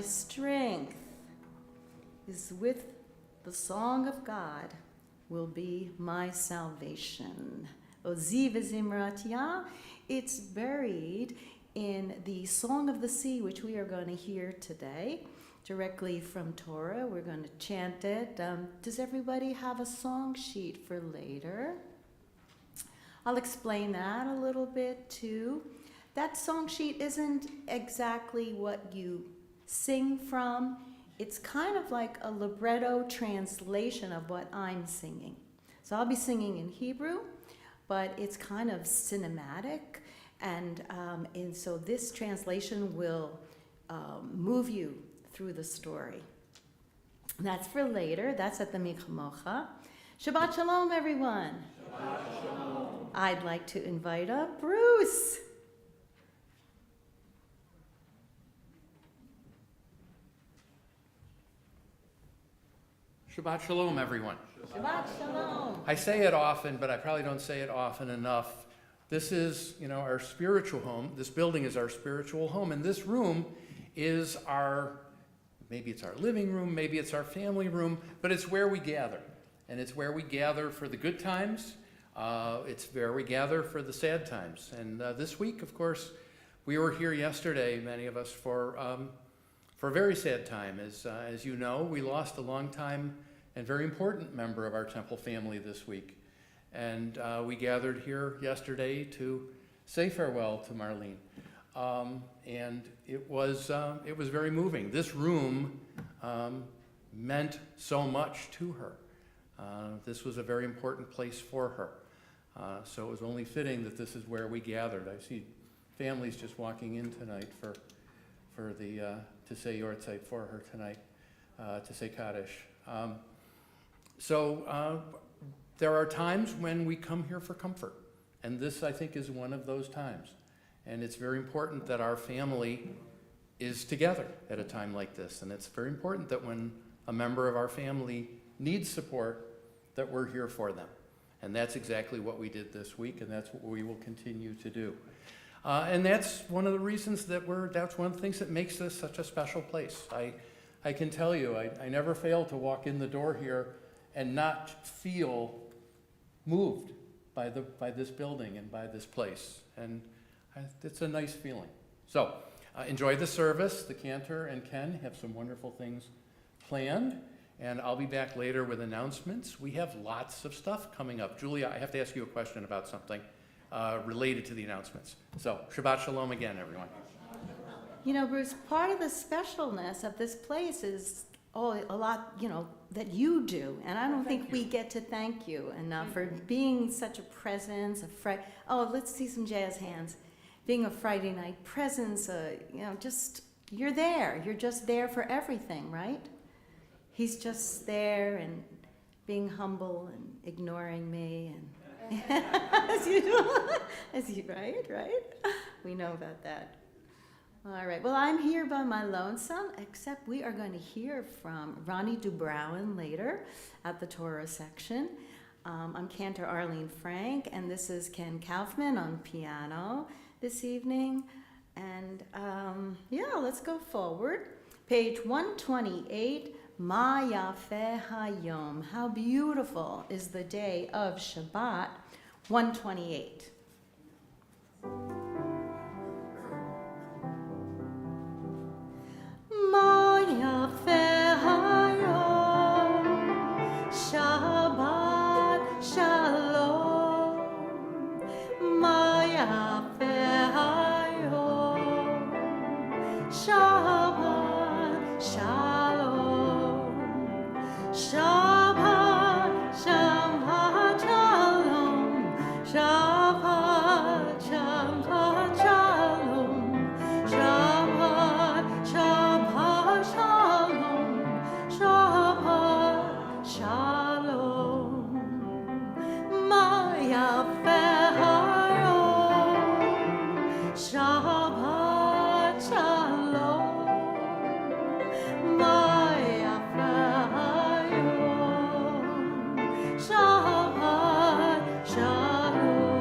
strength is with the song of God will be my salvation. Ozi v'zimratia, it's buried in the Song of the Sea, which we are going to hear today, directly from Torah. We're going to chant it. Does everybody have a song sheet for later? I'll explain that a little bit too. That song sheet isn't exactly what you sing from. It's kind of like a libretto translation of what I'm singing. So I'll be singing in Hebrew, but it's kind of cinematic, and so this translation will move you through the story. That's for later. That's at the Mikhamocha. Shabbat Shalom, everyone. Shabbat Shalom. I'd like to invite up Bruce. Shabbat Shalom, everyone. Shabbat Shalom. I say it often, but I probably don't say it often enough. This is, our spiritual home. This building is our spiritual home, and this room is maybe it's our living room, maybe it's our family room, but it's where we gather. And it's where we gather for the good times. It's where we gather for the sad times. And this week, of course, we were here yesterday, many of us, for a very sad time. As you know, we lost a long time and very important member of our temple family this week. And we gathered here yesterday to say farewell to Marlene. And it was very moving. This room meant so much to her. This was a very important place for her. So it was only fitting that this is where we gathered. I see families just walking in tonight to say Yortzeit for her tonight, to say Kaddish. There are times when we come here for comfort, and this, I think, is one of those times. And it's very important that our family is together at a time like this, and it's very important that when a member of our family needs support, that we're here for them. And that's exactly what we did this week, and that's what we will continue to do. And that's one of the reasons that's one of the things that makes this such a special place. I can tell you, I never fail to walk in the door here and not feel moved by this building and by this place. And it's a nice feeling. So enjoy the service. The cantor and Ken have some wonderful things planned. And I'll be back later with announcements. We have lots of stuff coming up. Julia, I have to ask you a question about something related to the announcements. So Shabbat Shalom again, everyone. Bruce, part of the specialness of this place is a lot, that you do. And I don't think we get to thank you enough for being such a presence, let's see some jazz hands. Being a Friday night presence, you're there. You're just there for everything, right? He's just there and being humble and ignoring me, and as usual, right? We know about that. All right. Well, I'm here by my lonesome, except we are going to hear from Ronnie Dubrowen later at the Torah section. I'm Cantor Arlene Frank, and this is Ken Kaufman on piano this evening. And let's go forward. Page 128. Ma Yafeh Hayom. How beautiful is the day of Shabbat, 128. Ma Yafeh Hayom, Shabbat Shalom. Ma Yafeh Hayom, Shabbat Shalom. Shabbat, Shabbat Shalom, Shabbat, Shabbat Shalom, Shabbat, Shabbat Shalom, Shabbat Shalom. Ma Yafeh Hayom, Shabbat Shalom. Ma Shabbat Shalom.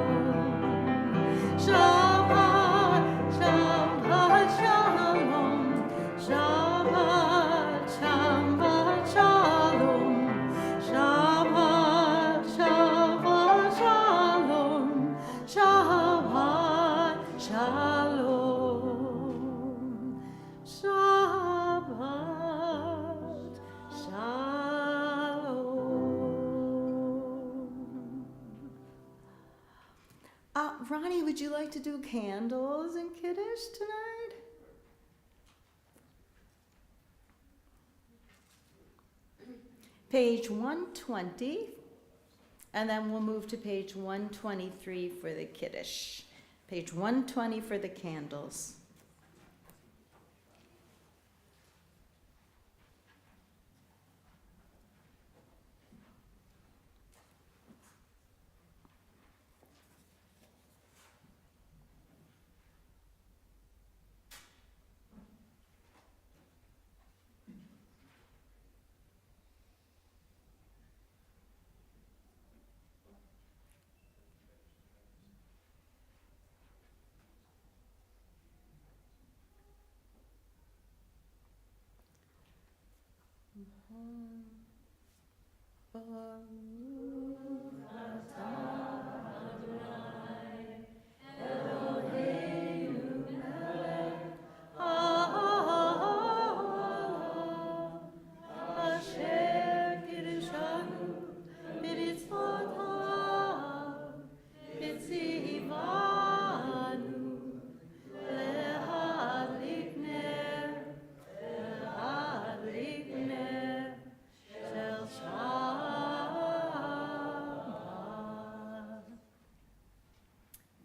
Ronnie, would you like to do candles and Kiddush tonight? Page 120, and then we'll move to page 123 for the Kiddush. Page 120 for the candles.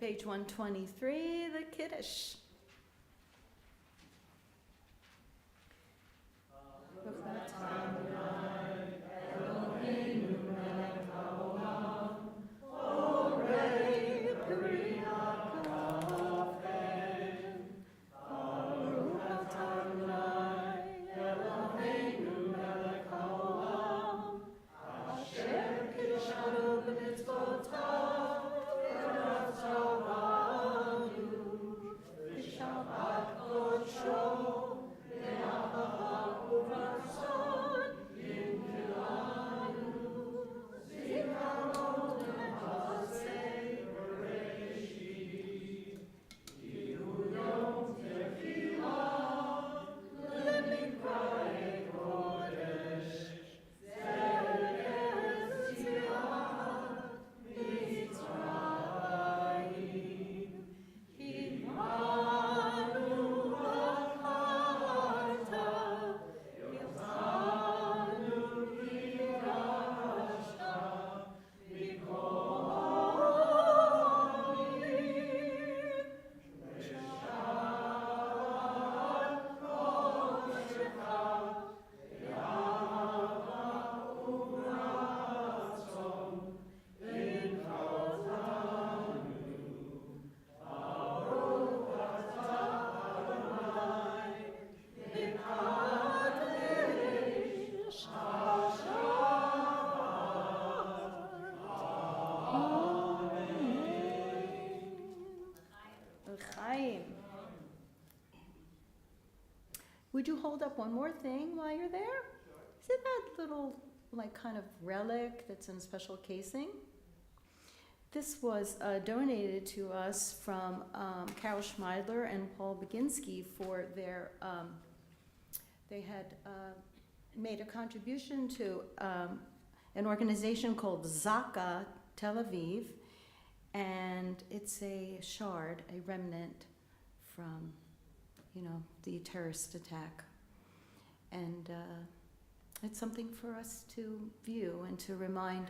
Page 123, the Kiddush. Would you hold up one more thing while you're there? See that little, like, kind of relic that's in a special casing? This was donated to us from Carol Schmeidler and Paul Baginski for their, they had made a contribution to an organization called Zaka Tel Aviv, and it's a shard, a remnant from, you know, the terrorist attack. And it's something for us to view and to remind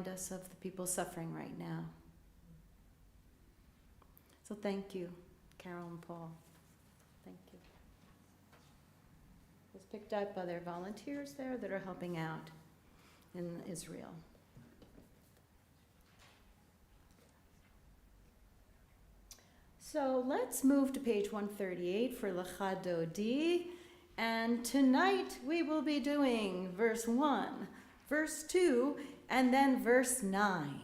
us of the people suffering right now. So thank you, Carol and Paul. Thank you. It was picked up by their volunteers there that are helping out in Israel. So let's move to page 138 for Lecha Dodi. And tonight we will be doing verse 1, verse 2, and then verse 9.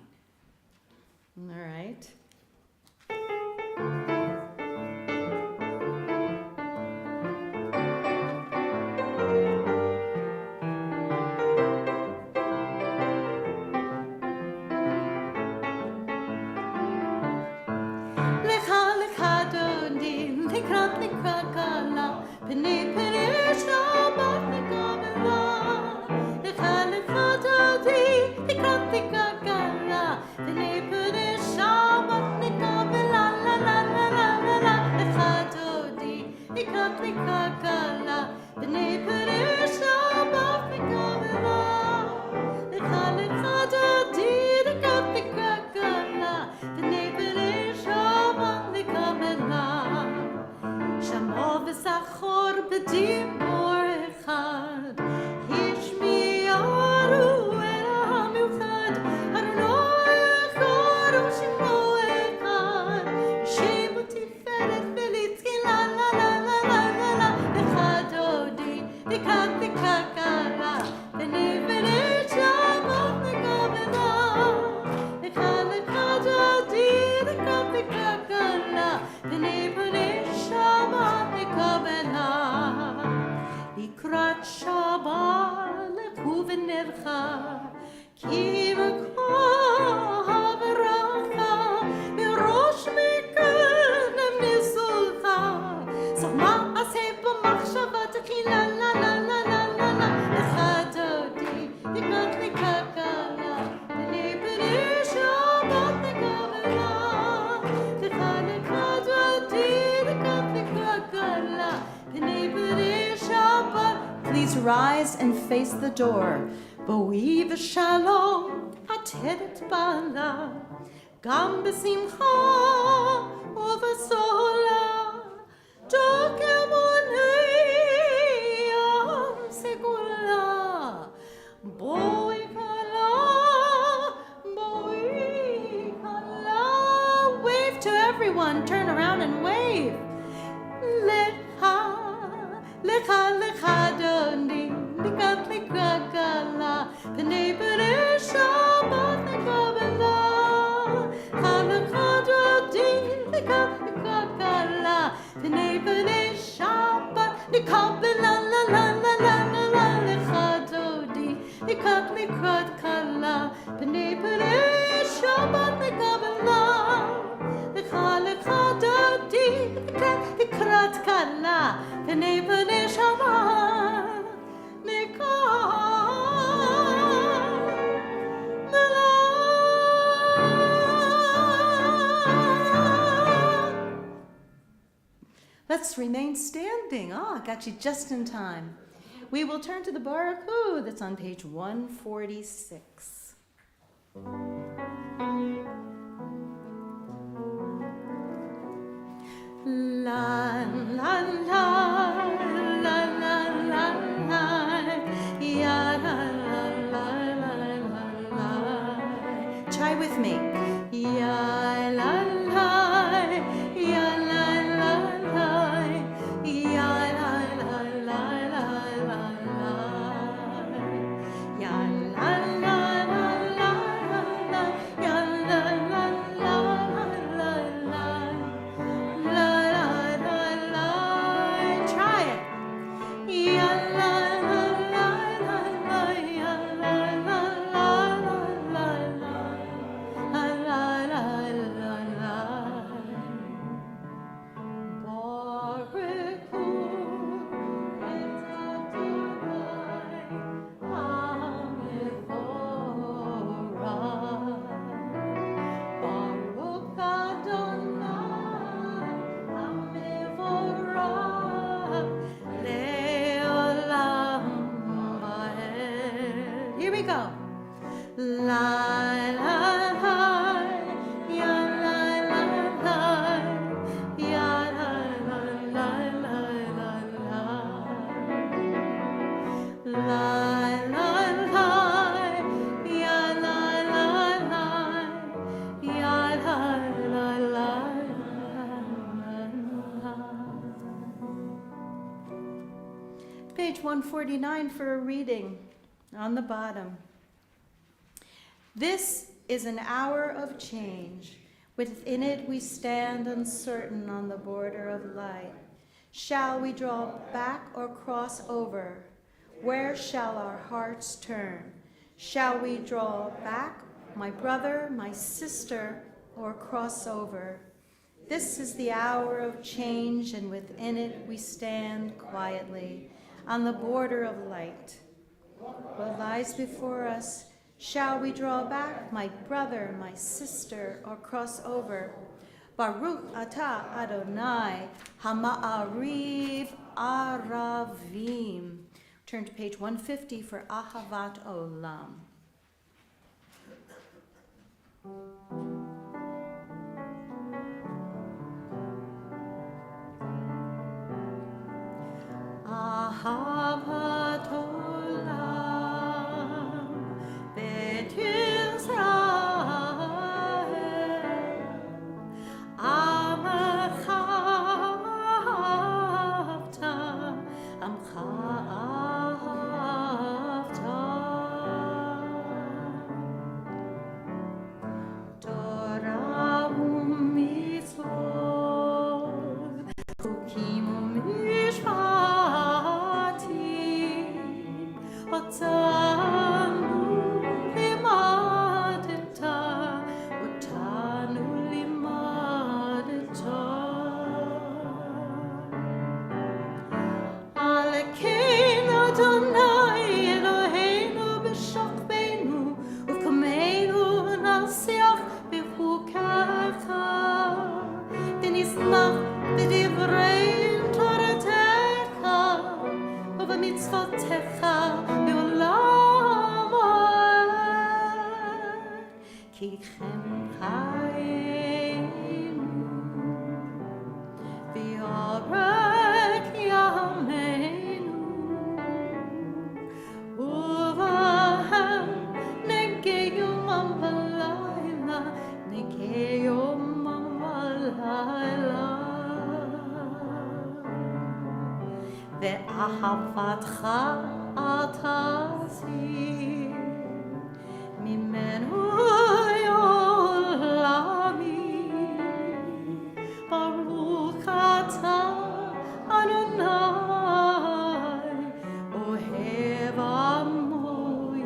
All right. Pene pene Shabbat nekabela, lecha lecha Dodi, tikrat tikakala. Pene pene Shabbat. לכלכלה, בני פני שבת לכלכלה, לך לך דודי לכת לכלכלה, בני פני שבת לכלכלה, שמור וזכור בדיבור אחד, השמיעו אל המיוחד, אדוני אחד ושמו אחד, שם ותפארת ולתחילה, לה לה לה לה לה לה, לך דודי, לכת לכלכלה, בני בני שבת לכלכלה, לך לך דודי, לכת לכלכלה, בני בני שבת לכלכלה, לקראת שבת לכו ונלכה, כי מקום הברכה מראש מקדם ניסולך, זאת מעשה במחשבה תחילה, לה לה לה לה לה לה, לך דודי, לכת לכלכלה, בני בני שבת לכלכלה, לך לך דודי, לכת לכלכלה, בני בני שבת. Please rise and face the door. בואי בשלום, עטרת בעלה, גם בשמחה ובסהלה, דוקר מוני ים סגולה. בואי כלה, בואי כלה. Wave to everyone, turn around and wave. לך, לך, לך דודי, לכת לכלכלה, בני בני שבת לכלכלה, לך דודי, לכת לכלכלה, בני בני שבת לכלכלה, לה לה לה לה לה לה, לך דודי, לכת לכלכלה, בני בני שבת לכלכלה, לך לך דודי, לכת לכלכלה, בני בני שבת Let's remain standing. I got you just in time. We will turn to the Baruch Hu that's on page 146. La la la la la la la ya la la la la la la. Try with me. Ya la la ya la la la ya la la la la la la ya la la la la la ya la la la la la. La la la la, try it. Ya la la la la la, ya la la la la la la, la la la la la. Baruch Hu et Adonai HaMevorach. Baruch Adonai HaMevorach le'olam va'ed. Here we go. La la la, ya la la la, ya la la la la la la. La la la, ya la la la, ya la la la la. Page 149 for a reading on the bottom. This is an hour of change. Within it we stand uncertain on the border of light. Shall we draw back or cross over? Where shall our hearts turn? Shall we draw back, my brother, my sister, or cross over? This is the hour of change, and within it we stand quietly on the border of light. What lies before us? Shall we draw back, my brother, my sister, or cross over? Baruch Ata Adonai Hama'ariv Aravim. Turn to page 150 for Ahavat Olam. Ahavat Olam Bet Yisrael Amcha Ahavta Amcha Ahavta Torah u'mitzvot Chukim u'mishpatim Otanu limadeta Otanu limadeta Alekeinu Adonai Eloheinu b'shachbeinu Uv'kameinu nasiach b'chukecha V'nismach b'divrei Toratecha Uv'mitzvotecha b'olam ha'ed Ki chem chayenu V'yorek yameinu Uvahem negeyumam v'layla Negeyumam v'layla Ve'ahavatcha atazir Mimenu yolami Baruch Ata Adonai Ohev Amo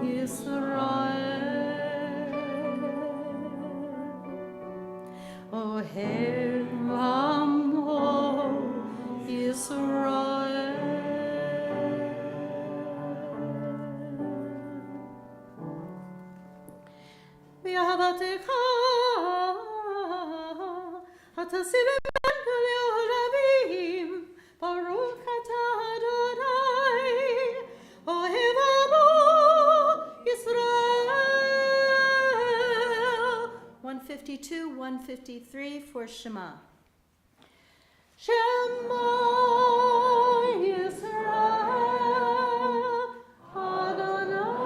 Yisrael Ohev Amo Yisrael V'ahavatcha Atazivim Le'olavim Baruch Ata Adonai Ohev Amo Yisrael 152, 153 for Shema. Shema Yisrael Adonai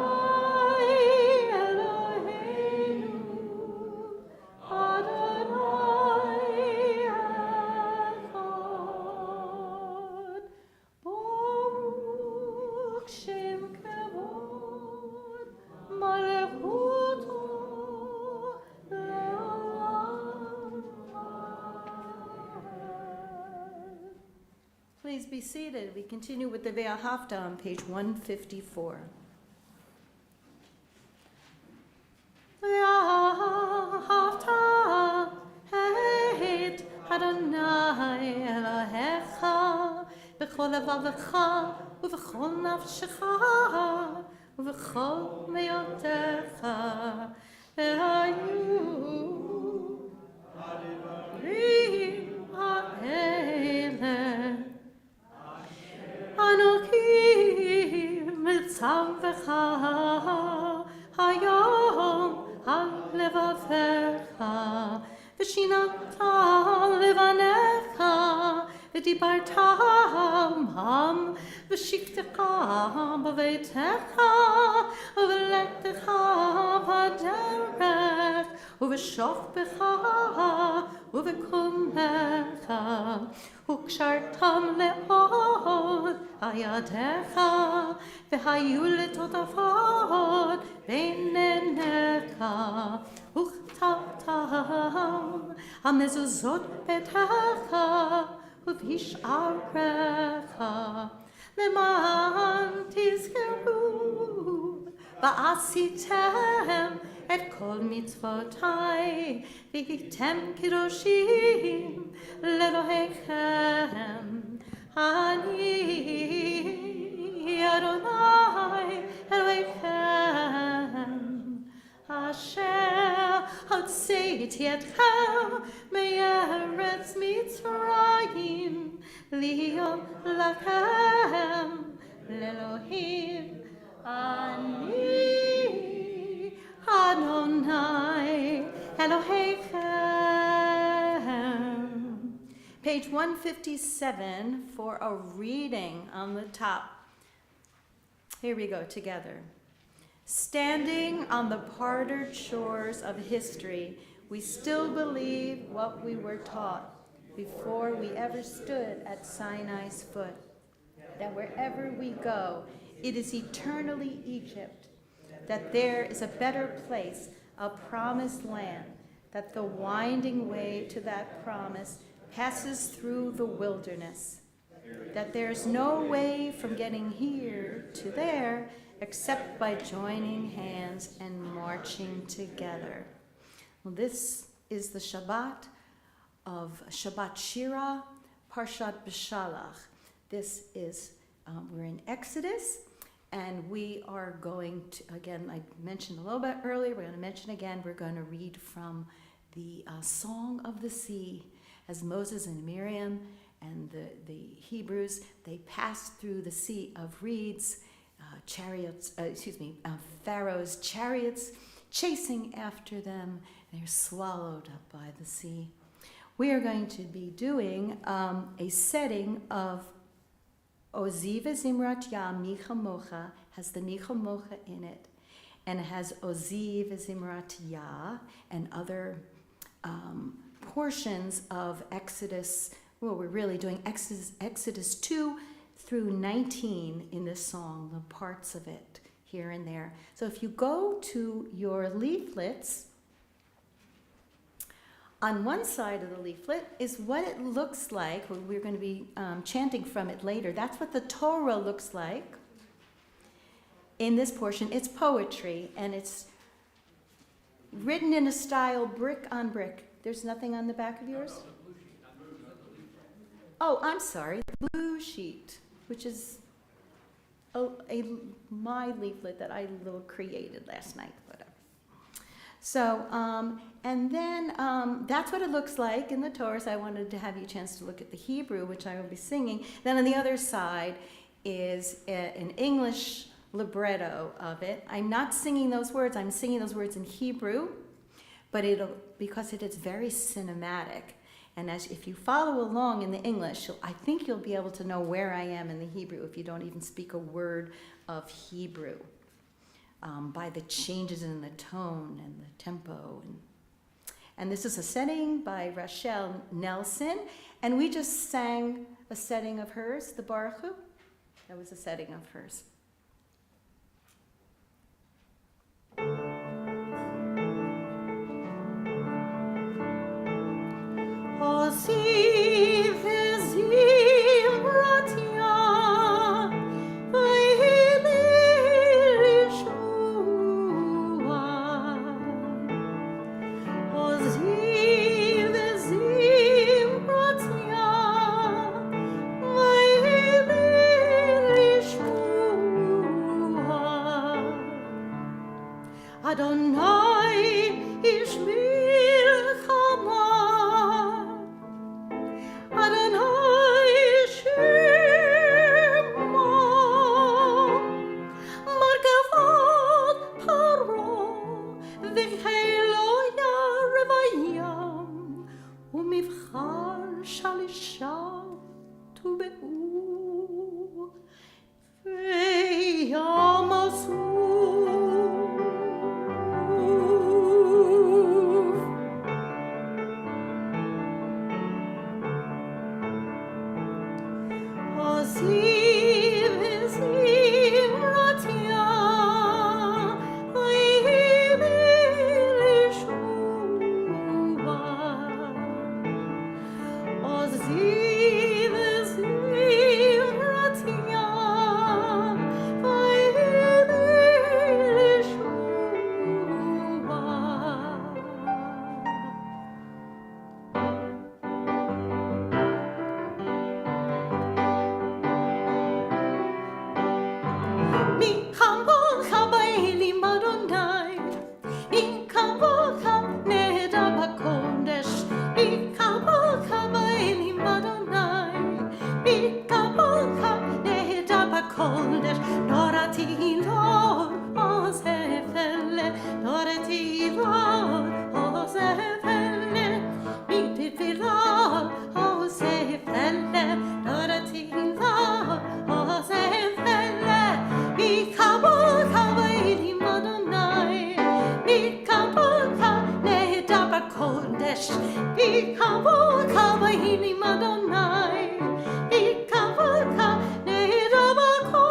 Eloheinu Adonai Echad Baruch Shem Kavod Malechuto Le'olam Ha'ed. Please be seated. We continue with the Ve'ahavta on page 154. Ve'ahavta et Adonai Elohecha b'chol levavecha u'v'chol nafshecha u'v'chol meyotecha ve'hayu rim ha'ele Anochi mitzavecha hayom ha'levavecha v'shinata levanecha v'dibarta ham v'shiktecha b'veitecha v'lechtecha b'derech v'shochbecha v'kumecha וקשרתם לעוד הידיך והיו לטוטפות בין עיניך וכתבתם המזוזות ביתך ובשעריך למען תזכרו ועשיתם את כל מצוותיי והייתם קדושים לאלוהיכם אני אדוני אלוהיכם אשר הוצאתי הוצאתי אתך מארץ מצרים, להיות לכם לאלוהים. אני Adonai Elohechem. Page 157 for a reading on the top. Here we go together. Standing on the parted shores of history, we still believe what we were taught before we ever stood at Sinai's foot, that wherever we go, it is eternally Egypt, that there is a better place, a promised land, that the winding way to that promise passes through the wilderness, that there's no way from getting here to there except by joining hands and marching together. Well, this is the Shabbat of Shabbat Shira, Parshat B'Shalach. This is, we're in Exodus, and we are going to, again, I mentioned a little bit earlier, we're going to mention again, we're going to read from the Song of the Sea, as Moses and Miriam and the Hebrews, they passed through the Sea of Reeds, Pharaoh's chariots chasing after them. They're swallowed up by the sea. We are going to be doing a setting of Oziv Zimrat Ya Micha Mocha, has the Micha Mocha in it, and it has Oziv Zimrat Ya and other portions of Exodus. Well, we're really doing Exodus 2 through 19 in this song, the parts of it here and there. So if you go to your leaflets, on one side of the leaflet is what it looks like. We're going to be chanting from it later. That's what the Torah looks like in this portion. It's poetry, and it's written in a style brick on brick. There's nothing on the back of yours? Oh, I'm sorry, the blue sheet, which is my leaflet that I little created last night, whatever. So, and then that's what it looks like in the Torah. So I wanted to have you a chance to look at the Hebrew, which I will be singing. Then on the other side is an English libretto of it. I'm not singing those words. I'm singing those words in Hebrew, but because it is very cinematic. And if you follow along in the English, I think you'll be able to know where I am in the Hebrew if you don't even speak a word of Hebrew, by the changes in the tone and the tempo. And this is a setting by Rachel Nelson, and we just sang a setting of hers, the Baruch Hu. That was a setting of hers. Oziv Zimrat Ya Vayili Yeshua. Oziv Zimrat Ya Vayili Yeshua. Adonai Ish Milchama Kodesh, Pikavol Kavahini Madonai, Pikavol Ka Nedaba Kodesh.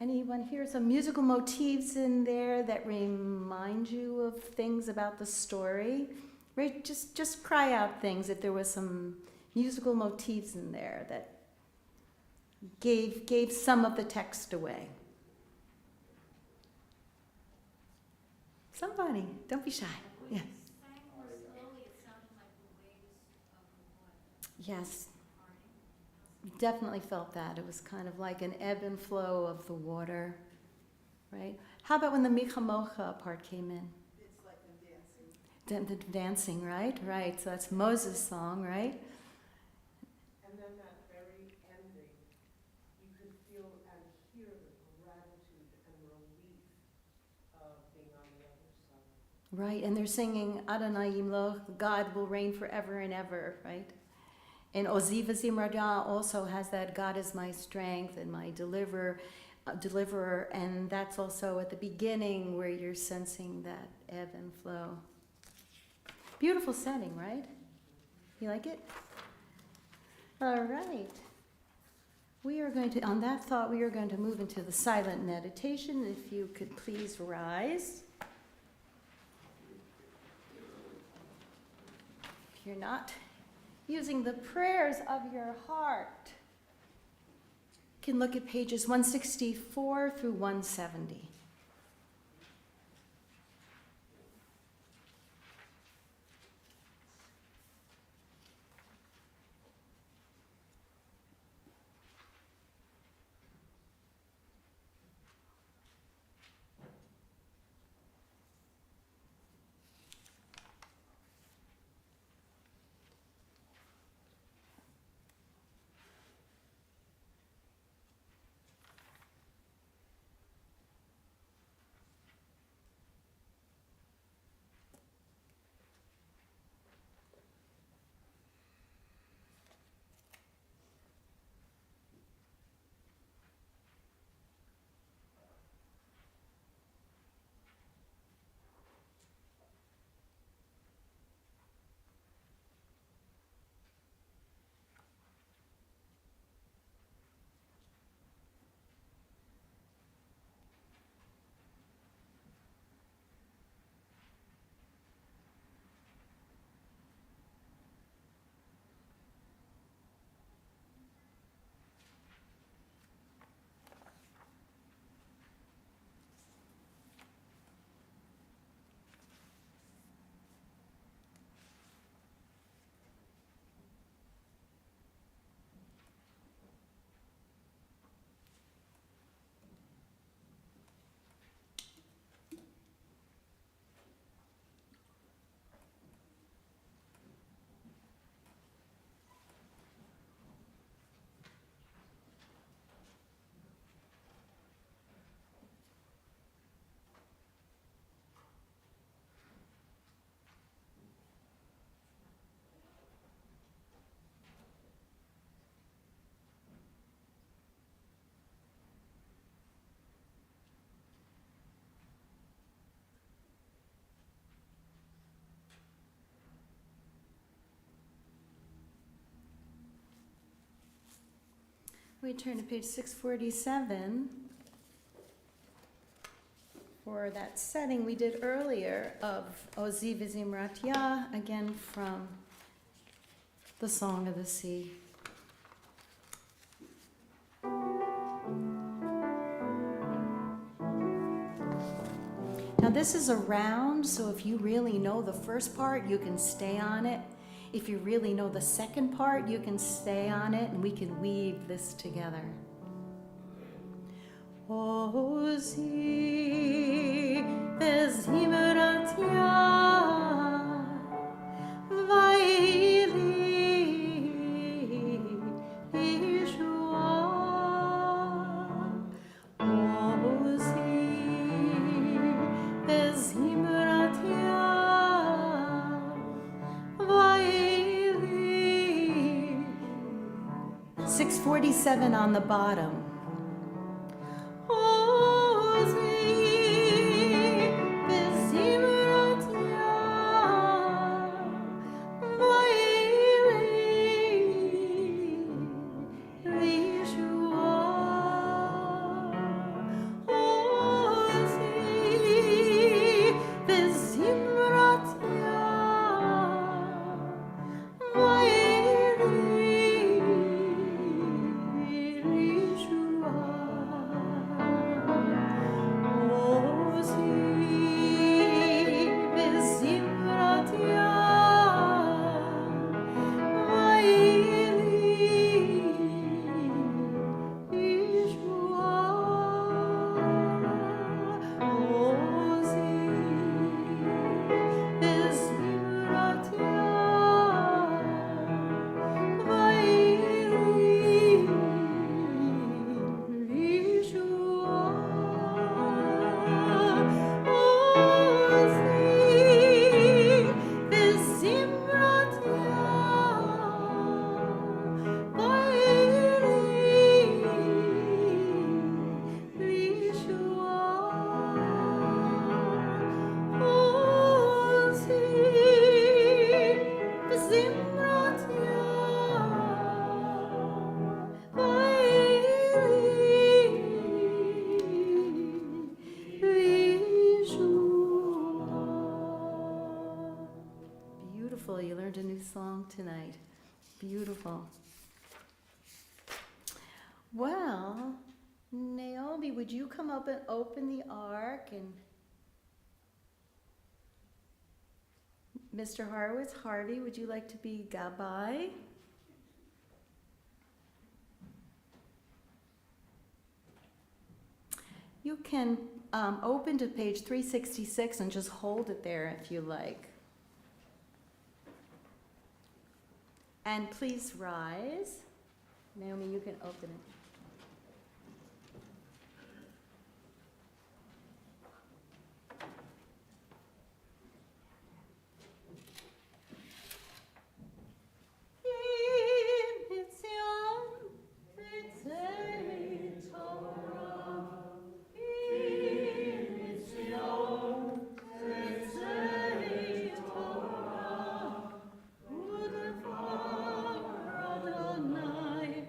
Anyone hear some musical motifs in there that remind you of things about the story? Right, just cry out things if there was some musical motifs in there that gave some of the text away. Somebody, don't be shy. Yeah. Yes. Definitely felt that. It was kind of like an ebb and flow of the water, right? How about when the Michamocha part came in? It's like them dancing. The dancing, right? Right. So that's Moses' song, right? And then that very ending, you can feel and hear the gratitude and relief of being on the other side. Right. And they're singing Adonai Yimloch, God will reign forever and ever, right? And Oziva Zimradah also has that God is my strength and my deliverer, and that's also at the beginning where you're sensing that ebb and flow. Beautiful setting, right? You like it? All right. We are going to, on that thought, we are going to move into the silent meditation. If you could please rise. If you're not using the prayers of your heart, you can look at pages 164 through 170. We turn to page 647 for that setting we did earlier of Oziv Zimrat Yah, again from the Song of the Sea. Now this is a round, so if you really know the first part, you can stay on it. if you really know the second part, you can stay on it and we can weave this together. Ozi bezimratia vaili Yeshua. Ozi bezimratia vaili. 647 on the bottom. Beautiful. You learned a new song tonight. Beautiful. Well, Naomi, would you come up and open the ark? And Mr. Horowitz, Harvey, would you like to be Gabbai? You can open to page 366 and just hold it there if you like. And please rise. Naomi, you can open it. Adonai,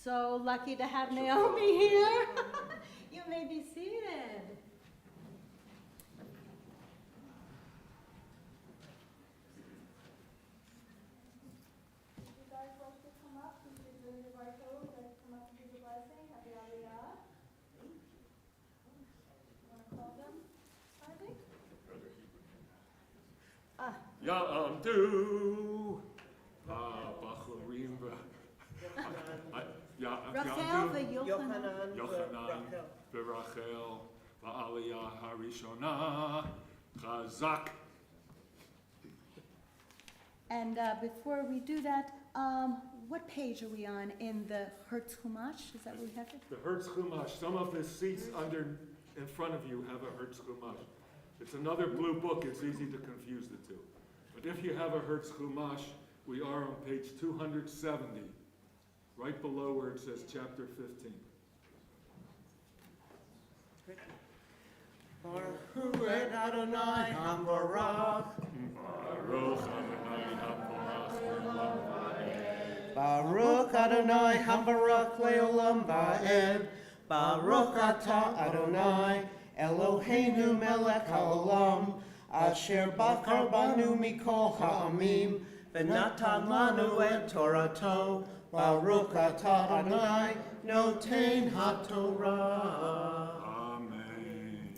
So lucky to have Naomi here. You may be seated. If you guys like to come up, you should bring your right over, like come up and do the blessing. Happy Aliyah. You want to call them? Harvey? Ya'amdu, Bachurim, Rachel Ya'amdu, Yochanan. Yochanan, V'Rachel, V'Aliyah Harishona, Chazak. And before we do that, what page are we on in the Hertz Chumash? Is that what we have to? The Hertz Chumash, some of the seats in front of you have a Hertz Chumash. It's another blue book, it's easy to confuse the two. But if you have a Hertz Chumash, we are on page 270, right below where it says chapter 15. Baruch Hu et Adonai HaMorach. Baruch Adonai HaMorach. Baruch Adonai HaMorach Le'olam Va'ed. Baruch Atah Adonai Eloheinu Melech HaOlam. Asher Bakar Banu Mikol Ha'amim. V'natan Lanu et Torato. Baruch Atah Adonai Noten HaTorah. Amen.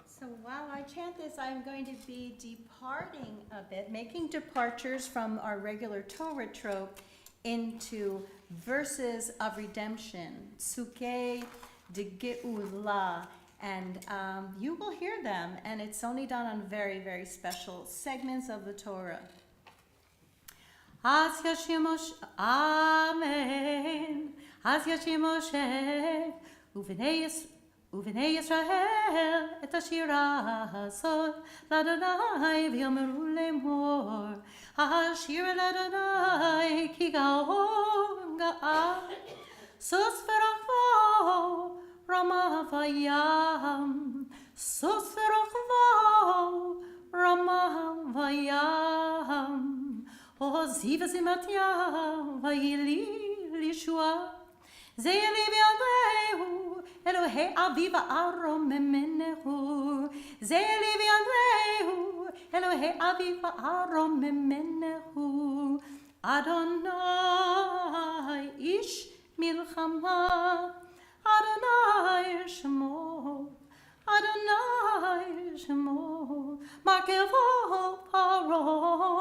So while I chant this, I'm going to be departing a bit, making departures from our regular Torah trope into verses of redemption, Sukei de Geula, and you will hear them, and it's only done on very, very special segments of the Torah. Az Yashim Moshe, Amen. Az Yashim Moshe, Uvenei Yisrael, et hashira hazot, l'Adonai v'yomeru lemor, hashir l'Adonai ki gaon ga'al, sos v'rachvo, Rama v'yam, sos v'rachvo, Rama v'yam, o ziv zimatya v'yili lishua, zeyeli v'yadehu, Elohei aviva arom memenehu, zeli v'yadehu, Elohei aviva arom memenehu, Adonai ish milchama, Adonai shemo, Adonai shemo, Makevo paro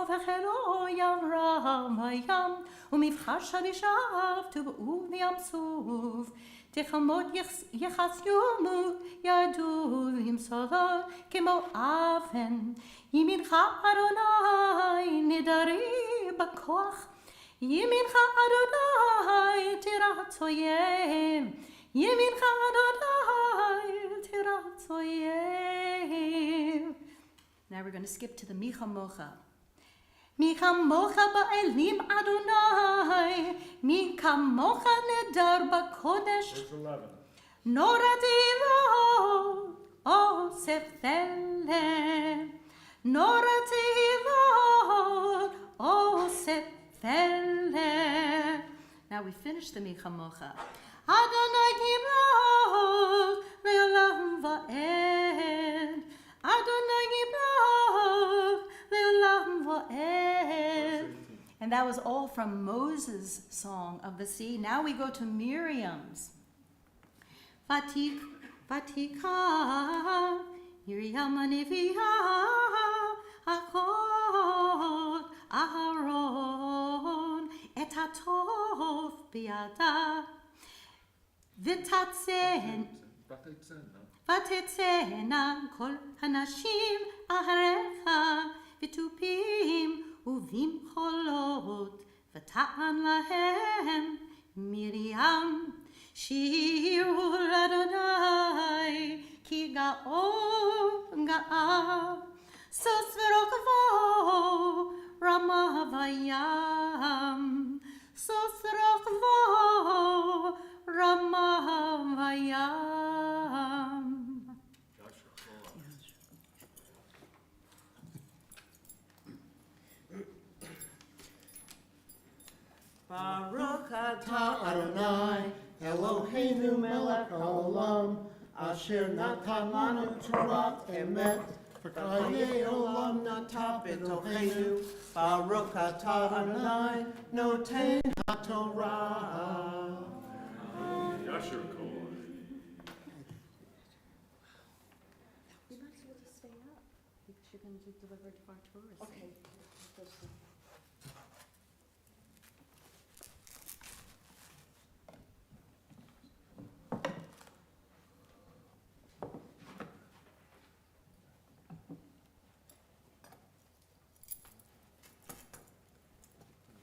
v'chelo yavram v'yam, umivchash harishav tuvu v'yam suv, תחמות יחסיומו ירדו וימסודות כמו אבן ימינך אדוני נדרי בכוח ימינך אדוני תירץ אויב ימינך אדוני תירץ אויב. Now we're going to skip to the Micha Mocha. Micha mocha ba'elim Adonai, Micha mocha nedar b'kodesh. Verse 11. Norati lo osef thelem, Norati lo osef thelem. Now we finished the Micha mocha. Adonai gibrach le'olam va'ed, Adonai gibrach le'olam va'ed. And that was all from Moses' song of the sea. Now we go to Miriam's. Vatika Miriam Anivia Akot Aharon Et hatov biada V'tatsen ותצאנה כל הנשים אחריך ותופים ובמחולות ותען להם מרים שירו לאדוני כי גאון גאה סוס ורוכבו רמה וים סוס ורוכבו רמה Baruch atah Adonai, Eloheinu melech haolam, asher natan lanu Torah emet, v'chayei olam natav b'tocheinu, Baruch atah Adonai, noten haTorah. Yasher Kol. We might as well just stay up, because you're going to deliver to our tourists. Okay.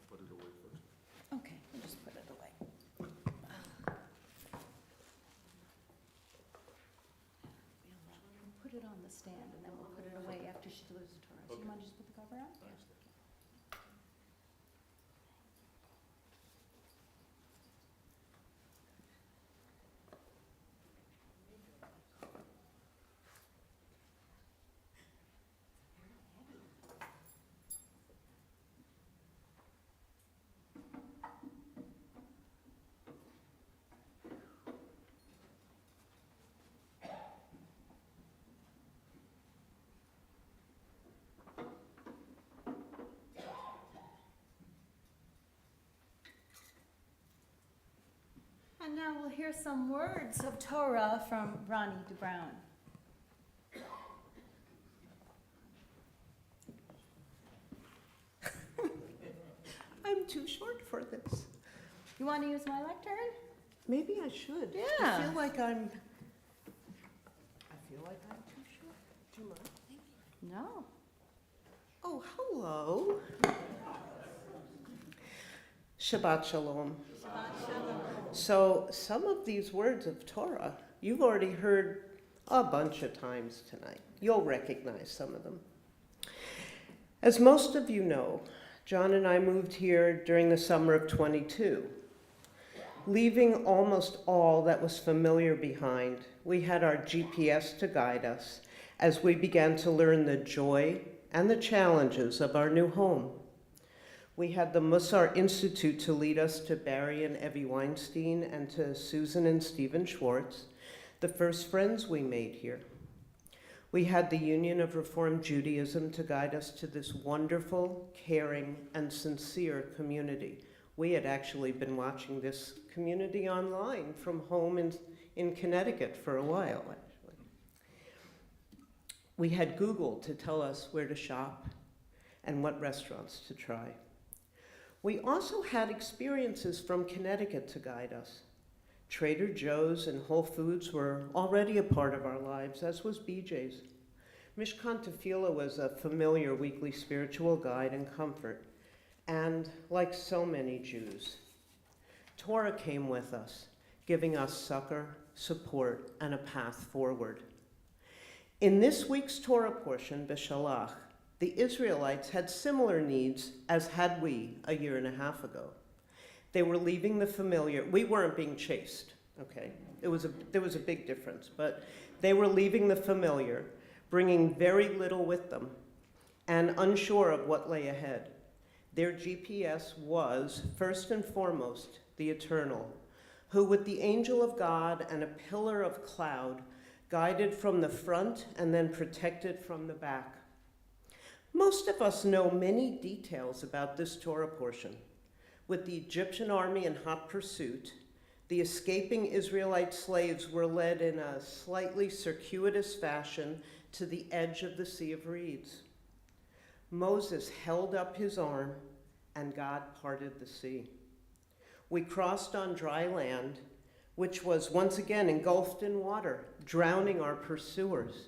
Put it away first. Okay, we'll just put it away. We'll put it on the stand, and then we'll put it away after she delivers it to us. Okay. You want to just put the cover on? Thanks. And now we'll hear some words of Torah from Ronnie DeBrown. I'm too short for this. You want to use my lectern? Maybe I should. Yeah. I feel like I'm too short. Too much. No. Oh, hello. Shabbat Shalom. So some of these words of Torah, you've already heard a bunch of times tonight. You'll recognize some of them. As most of you know, John and I moved here during the summer of 22. Leaving almost all that was familiar behind, we had our GPS to guide us as we began to learn the joy and the challenges of our new home. We had the Musar Institute to lead us to Barry and Evie Weinstein and to Susan and Stephen Schwartz, the first friends we made here. We had the Union of Reformed Judaism to guide us to this wonderful, caring, and sincere community. We had actually been watching this community online from home in Connecticut for a while, actually. We had Google to tell us where to shop and what restaurants to try. We also had experiences from Connecticut to guide us. Trader Joe's and Whole Foods were already a part of our lives, as was BJ's. Mishkan Tefillah was a familiar weekly spiritual guide and comfort. And like so many Jews, Torah came with us, giving us succor, support, and a path forward. In this week's Torah portion, Beshalach, the Israelites had similar needs as had we a year and a half ago. They were leaving the familiar. We weren't being chased, okay? There was a big difference, but they were leaving the familiar, bringing very little with them, and unsure of what lay ahead. Their GPS was, first and foremost, the Eternal, who with the angel of God and a pillar of cloud, guided from the front and then protected from the back. Most of us know many details about this Torah portion. With the Egyptian army in hot pursuit, the escaping Israelite slaves were led in a slightly circuitous fashion to the edge of the Sea of Reeds. Moses held up his arm, and God parted the sea. We crossed on dry land, which was once again engulfed in water, drowning our pursuers.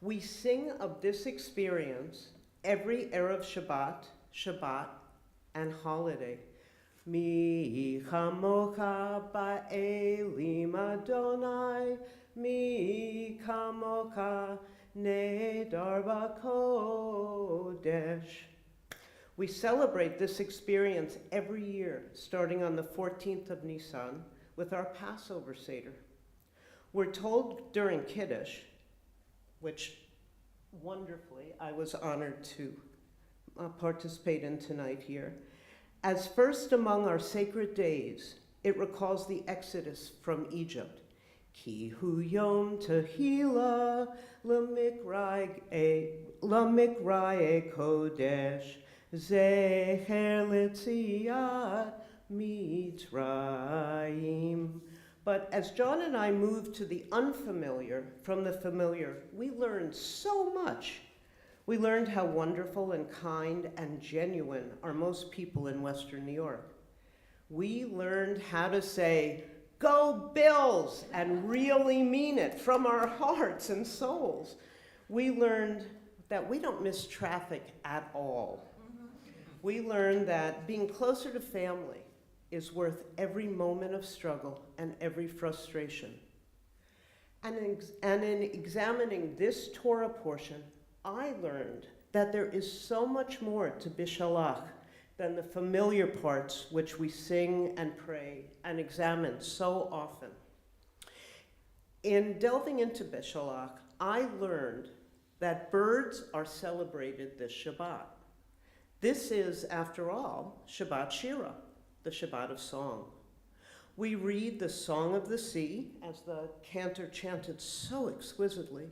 We sing of this experience every Erev Shabbat, and holiday. Mi chamocha ba'elim Adonai, mi chamocha nedar b'kodesh. We celebrate this experience every year, starting on the 14th of Nisan with our Passover Seder. We're told during Kiddush, which wonderfully I was honored to participate in tonight here, As first among our sacred days, it recalls the exodus from Egypt. Ki hu yom tehila lamikrai kodesh zeher litziat mitzrayim. But as John and I moved to the unfamiliar from the familiar, we learned so much. We learned how wonderful and kind and genuine are most people in Western New York. We learned how to say, "Go Bills," and really mean it from our hearts and souls. We learned that we don't miss traffic at all. We learned that being closer to family is worth every moment of struggle and every frustration. And in examining this Torah portion, I learned that there is so much more to Bishalach than the familiar parts which we sing and pray and examine so often. In delving into Bishalach, I learned that birds are celebrated this Shabbat. This is, after all, Shabbat Shira, the Shabbat of song. We read the Song of the Sea, as the cantor chanted so exquisitely,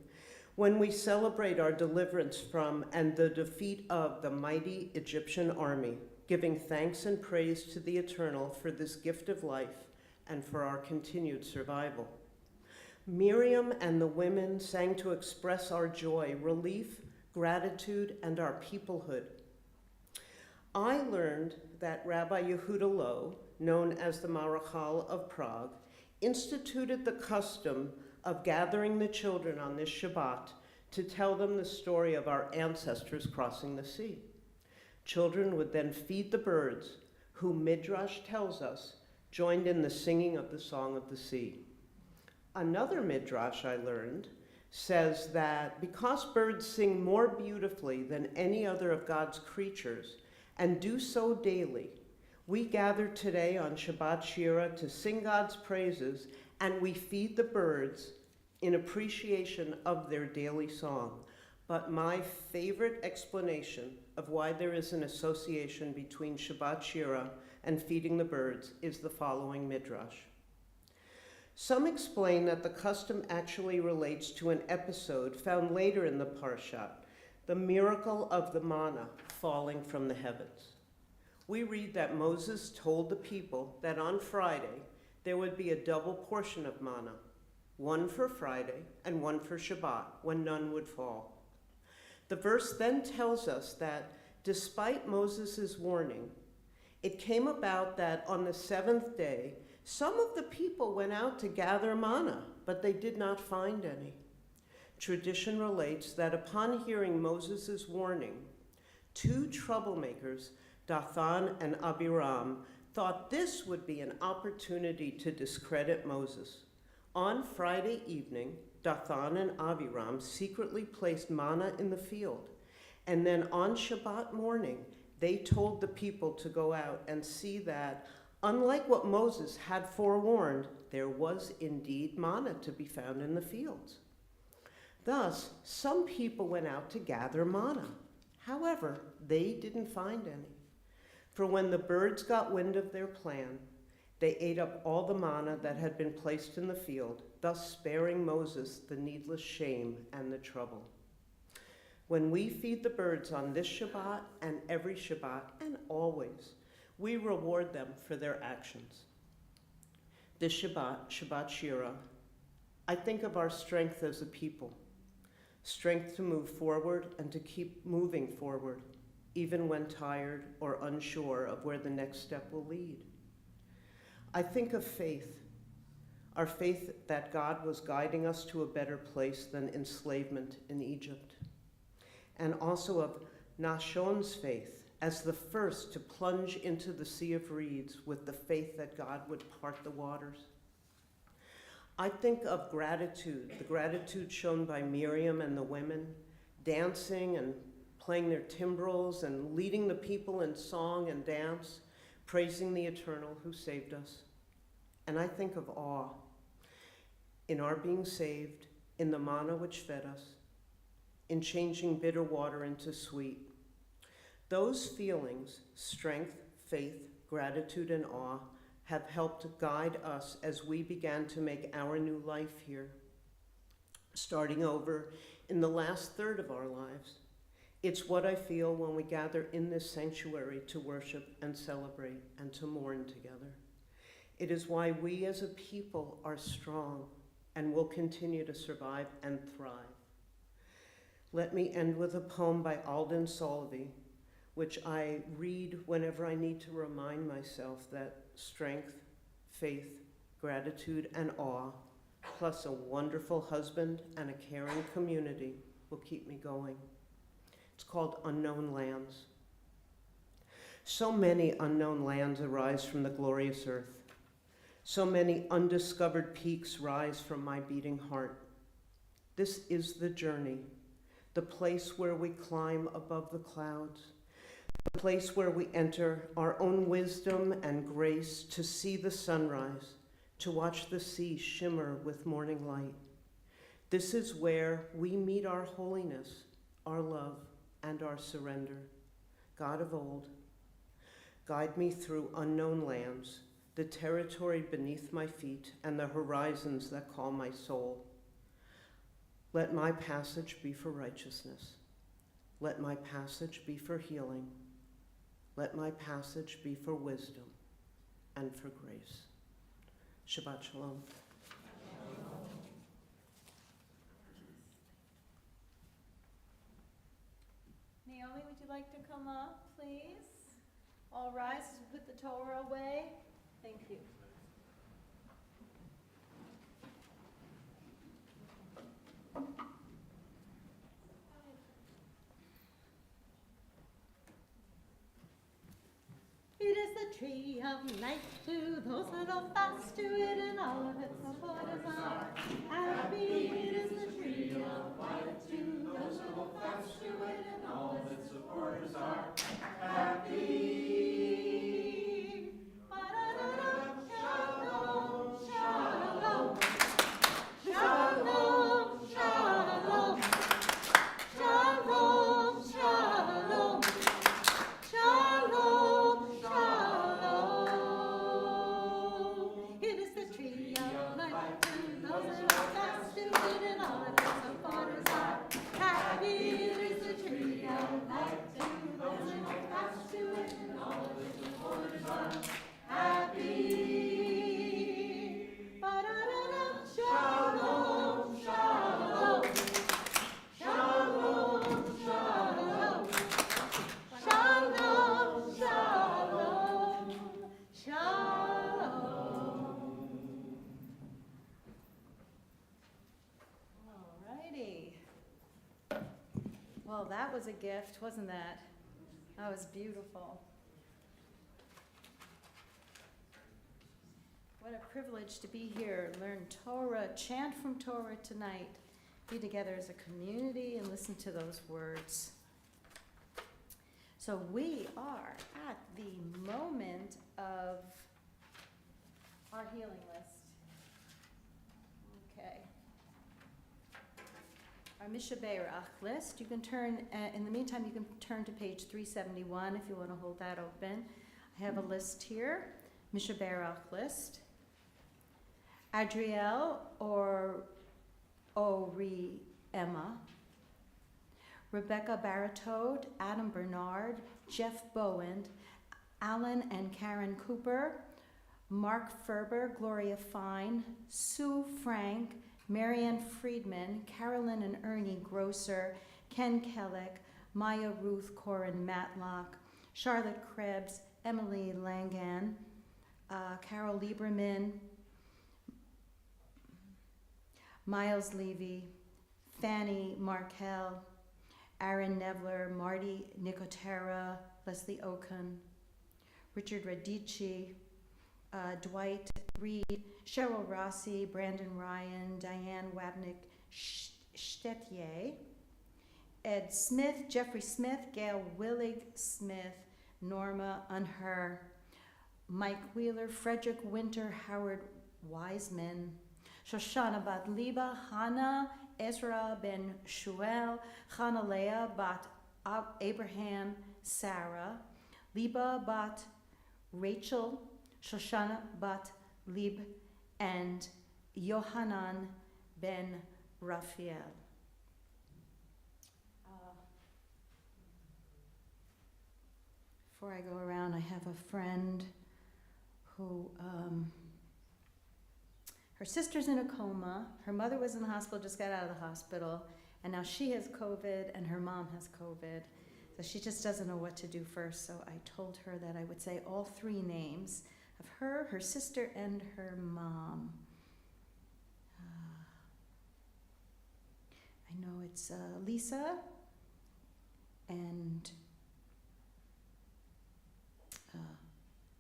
when we celebrate our deliverance from and the defeat of the mighty Egyptian army, giving thanks and praise to the Eternal for this gift of life and for our continued survival. Miriam and the women sang to express our joy, relief, gratitude, and our peoplehood. I learned that Rabbi Yehuda Loew, known as the Marachal of Prague, instituted the custom of gathering the children on this Shabbat to tell them the story of our ancestors crossing the sea. Children would then feed the birds, who Midrash tells us joined in the singing of the Song of the Sea. Another Midrash I learned says that because birds sing more beautifully than any other of God's creatures and do so daily, we gather today on Shabbat Shira to sing God's praises, and we feed the birds in appreciation of their daily song. But my favorite explanation of why there is an association between Shabbat Shira and feeding the birds is the following Midrash. Some explain that the custom actually relates to an episode found later in the Parshat, the miracle of the manna falling from the heavens. We read that Moses told the people that on Friday there would be a double portion of manna, one for Friday and one for Shabbat, when none would fall. The verse then tells us that despite Moses' warning, it came about that on the seventh day, some of the people went out to gather manna, but they did not find any. Tradition relates that upon hearing Moses' warning, two troublemakers, Dathan and Abiram, thought this would be an opportunity to discredit Moses. On Friday evening, Dathan and Abiram secretly placed manna in the field, and then on Shabbat morning, they told the people to go out and see that, unlike what Moses had forewarned, there was indeed manna to be found in the fields. Thus, some people went out to gather manna. However, they didn't find any. For when the birds got wind of their plan, they ate up all the manna that had been placed in the field, thus sparing Moses the needless shame and the trouble. When we feed the birds on this Shabbat and every Shabbat and always, we reward them for their actions. This Shabbat, Shabbat Shira, I think of our strength as a people, strength to move forward and to keep moving forward, even when tired or unsure of where the next step will lead. I think of faith, our faith that God was guiding us to a better place than enslavement in Egypt, and also of Nashon's faith as the first to plunge into the sea of reeds with the faith that God would part the waters. I think of gratitude, the gratitude shown by Miriam and the women, dancing and playing their timbrels and leading the people in song and dance, praising the Eternal who saved us. And I think of awe in our being saved, in the manna which fed us, in changing bitter water into sweet. Those feelings, strength, faith, gratitude, and awe have helped guide us as we began to make our new life here, starting over in the last third of our lives. It's what I feel when we gather in this sanctuary to worship and celebrate and to mourn together. It is why we as a people are strong and will continue to survive and thrive. Let me end with a poem by Alden Solvay, which I read whenever I need to remind myself that strength, faith, gratitude, and awe, plus a wonderful husband and a caring community, will keep me going. It's called Unknown Lands. So many unknown lands arise from the glorious earth. So many undiscovered peaks rise from my beating heart. This is the journey, the place where we climb above the clouds, the place where we enter our own wisdom and grace to see the sunrise, to watch the sea shimmer with morning light. This is where we meet our holiness, our love, and our surrender. God of old, guide me through unknown lands, the territory beneath my feet, and the horizons that call my soul. Let my passage be for righteousness. Let my passage be for healing. Let my passage be for wisdom and for grace. Shabbat Shalom. Naomi, would you like to come up, please? All rise as we put the Torah away. Thank you. It is the tree of life to those that hold fast to it, and all of its supporters are happy. It is the tree of life to those that hold fast to it, and all of its supporters are happy. Shalom, shalom, shalom, shalom, shalom, shalom, shalom, shalom. It is the tree of life to those that hold fast to it, and all of its supporters are happy. It is the tree of life to those that hold fast to it, and all of its supporters are happy. Ba-da-da-da. Shalom, shalom, shalom, shalom, shalom, shalom, shalom. All righty. Well, that was a gift, wasn't that? That was beautiful. What a privilege to be here, learn Torah, chant from Torah tonight, be together as a community and listen to those words. So we are at the moment of our healing list. Okay. Our Mishaberach list. You can turn, in the meantime, you can turn to page 371 if you want to hold that open. I have a list here, Mishaberach list. Adriel or Ori Emma, Rebecca Baratode, Adam Bernard, Jeff Bowen, Alan and Karen Cooper, Mark Ferber, Gloria Fine, Sue Frank, Marianne Friedman, Carolyn and Ernie Grosser, Ken Kellick, Maya Ruth Corin Matlock, Charlotte Krebs, Emily Langan, Carol Lieberman, Miles Levy, Fanny Markel, Aaron Nevler, Marty Nicotera, Leslie Okun, Richard Radici, Dwight Reed, Cheryl Rossi, Brandon Ryan, Diane Wabnick Stetier, Ed Smith, Jeffrey Smith, Gail Willig Smith, Norma Unher, Mike Wheeler, Frederick Winter, Howard Wiseman, Shoshana Bat Liba, Hannah, Ezra Ben Shuel, Chana Leah Bat Abraham, Sarah, Liba Bat Rachel, Shoshana bat Lib, and Yohanan ben Raphael. Before I go around, I have a friend who, her sister's in a coma, her mother was in the hospital, just got out of the hospital, and now she has COVID and her mom has COVID. So she just doesn't know what to do first, so I told her that I would say all three names of her, her sister, and her mom. I know it's Lisa, and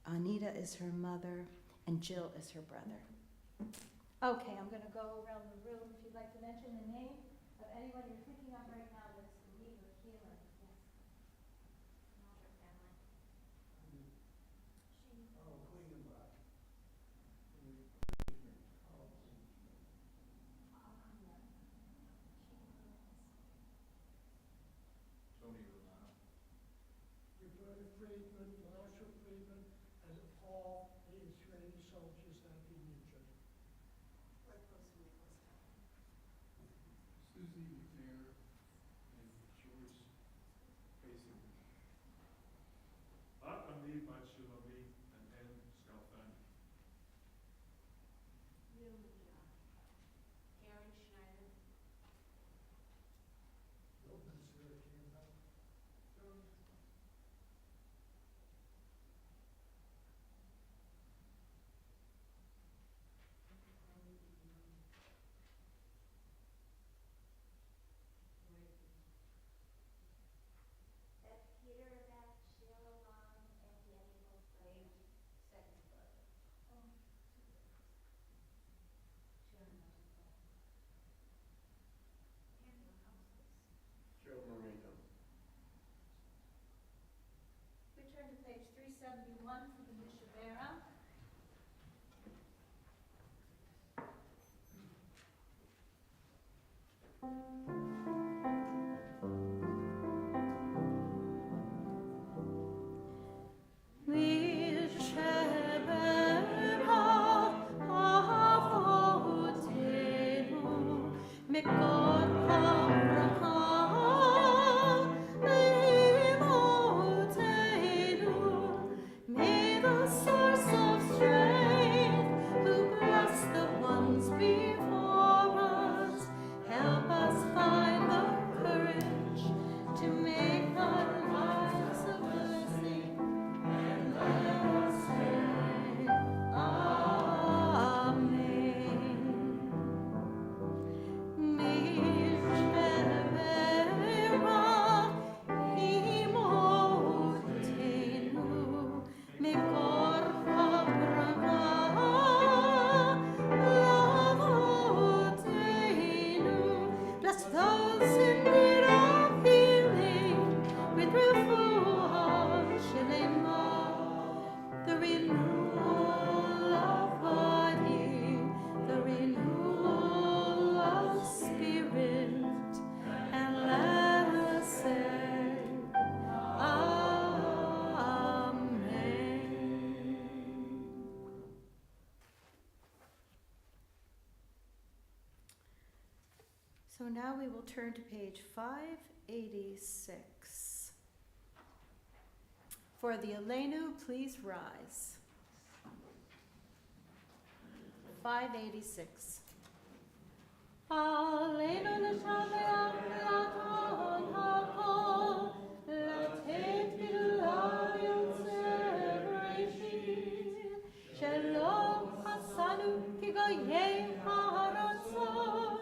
Anita is her mother, and Jill is her brother. Okay, I'm going to go around the room. If you'd like to mention the name of anyone you're thinking of right now that's believer, healer. Yes. Not your family. Roberta Friedman, Marshall Friedman, and all the Israeli soldiers that have been injured. Susie Fair and George facing. Bat Ami, Bat Shulami, and N. Scalfani. Karen Schneider. Peter, Beth, Sheila, Long, and Danny both played second brother. Oh. Joe Moreno. We turn to page 371 for the Mishavera. May the source of strength, who bless the ones before us, help us find the courage to make our lives a blessing, and let us say, Amen. Bless those in need of healing with refuah shelema, the renewal of body, the renewal of spirit, and let us say, Amen. So now we will turn to page 586. For the Elenu, please rise. 586. Aleinu l'shameach v'laton hakol, l'tet bilah yotzei b'reshit, shelom chasanu kigoyei ha'aratzot,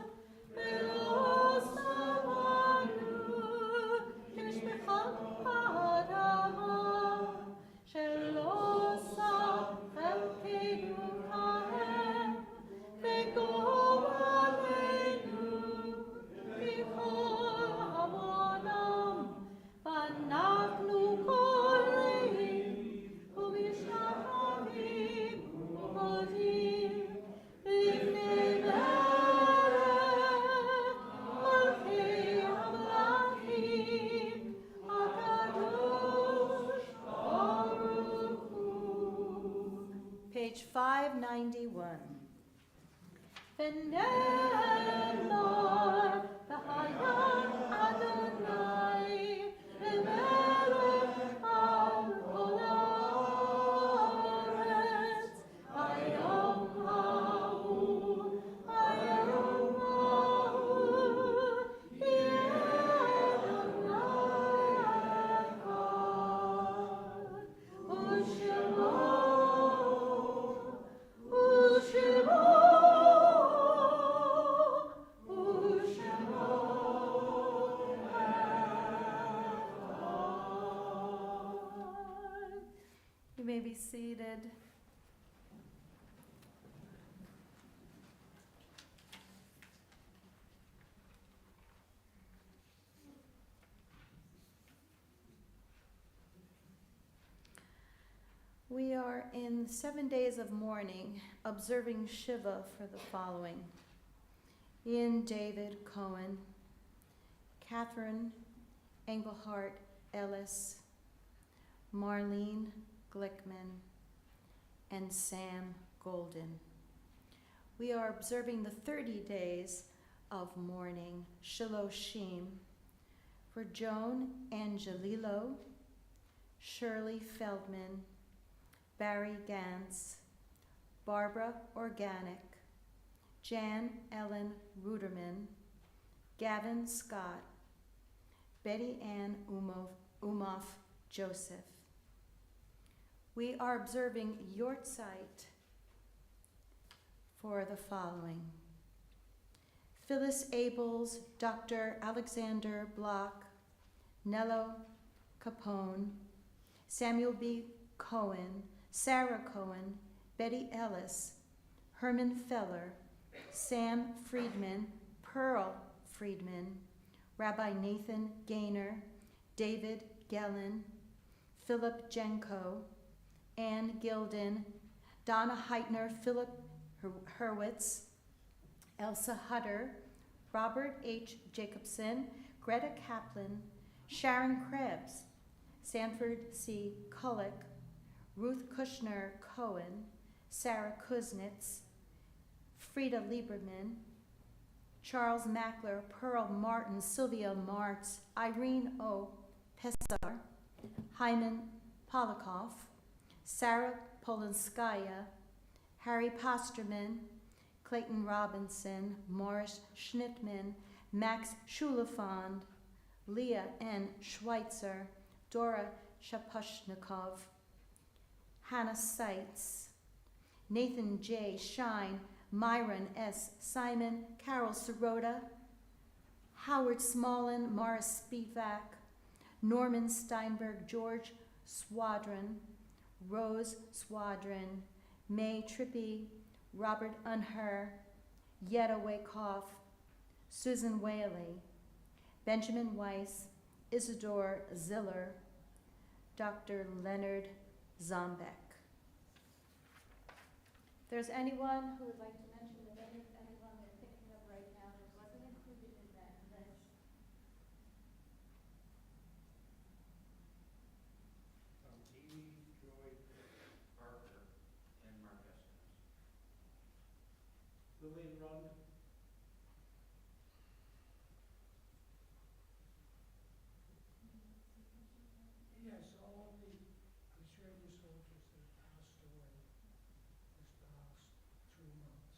ve'lo savanu k'mishpechat ha'adama, shelo saf elkeinu kahem, ve'go 591. V'nemar b'hayam Adonai v'melech al kol haaretz hayom ha'hu yeh Adonai echad u'shemo You may be seated. We are in 7 days of mourning, observing Shiva for the following: Ian David Cohen, Catherine Engelhart Ellis, Marlene Glickman, and Sam Golden. We are observing the 30 days of mourning, Shiloshim, for Joan Angelillo, Shirley Feldman, Barry Gantz, Barbara Organic, Jan Ellen Ruderman, Gavin Scott, Betty Ann Umoff Joseph. We are observing Yortzeit for the following: Phyllis Abels, Dr. Alexander Block, Nello Capone, Samuel B. Cohen, Sarah Cohen, Betty Ellis, Herman Feller, Sam Friedman, Pearl Friedman, Rabbi Nathan Gaynor, David Gellin, Philip Jenko, Ann Gilden, Donna Heitner, Philip Hurwitz, Elsa Hutter, Robert H. Jacobson, Greta Kaplan, Sharon Krebs, Sanford C. Kullick, Ruth Kushner Cohen, Sarah Kuznets, Frida Lieberman, Charles Mackler, Pearl Martin, Sylvia Martz, Irene O. Pesar, Hyman Polikoff, Sarah Polinskaya, Harry Posterman, Clayton Robinson, Morris Schnittman, Max Schulafond, Leah N. Schweitzer, Dora Shaposhnikov, Hannah Seitz, Nathan J. Shine, Myron S. Simon, Carol Sirota, Howard Smolin, Morris Spivak, Norman Steinberg, George Swadron, Rose Swadron, May Trippy, Robert Unher, Yetta Wakehoff, Susan Whaley, Benjamin Weiss, Isidore Ziller, Dr. Leonard Zombek. If there's anyone who would like to mention that anyone they're picking up right now that wasn't included in that list. Amy Joy Parker and Mark Estes. Lillian Rodman. Yes, all the Israeli soldiers that passed away this past 2 months.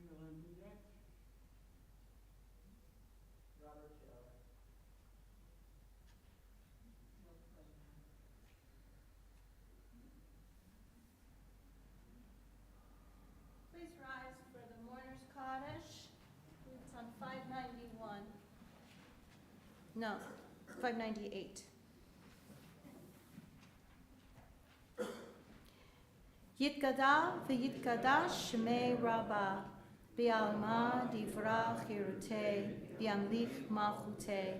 Leland Dudek. Robert Taylor. Please rise for the mourner's Kaddish. It's on 591. No, 598. Yitkada v'yitkadash shmei Rabbah, bi'alma divrach yirutei, bi'amlich malchutei,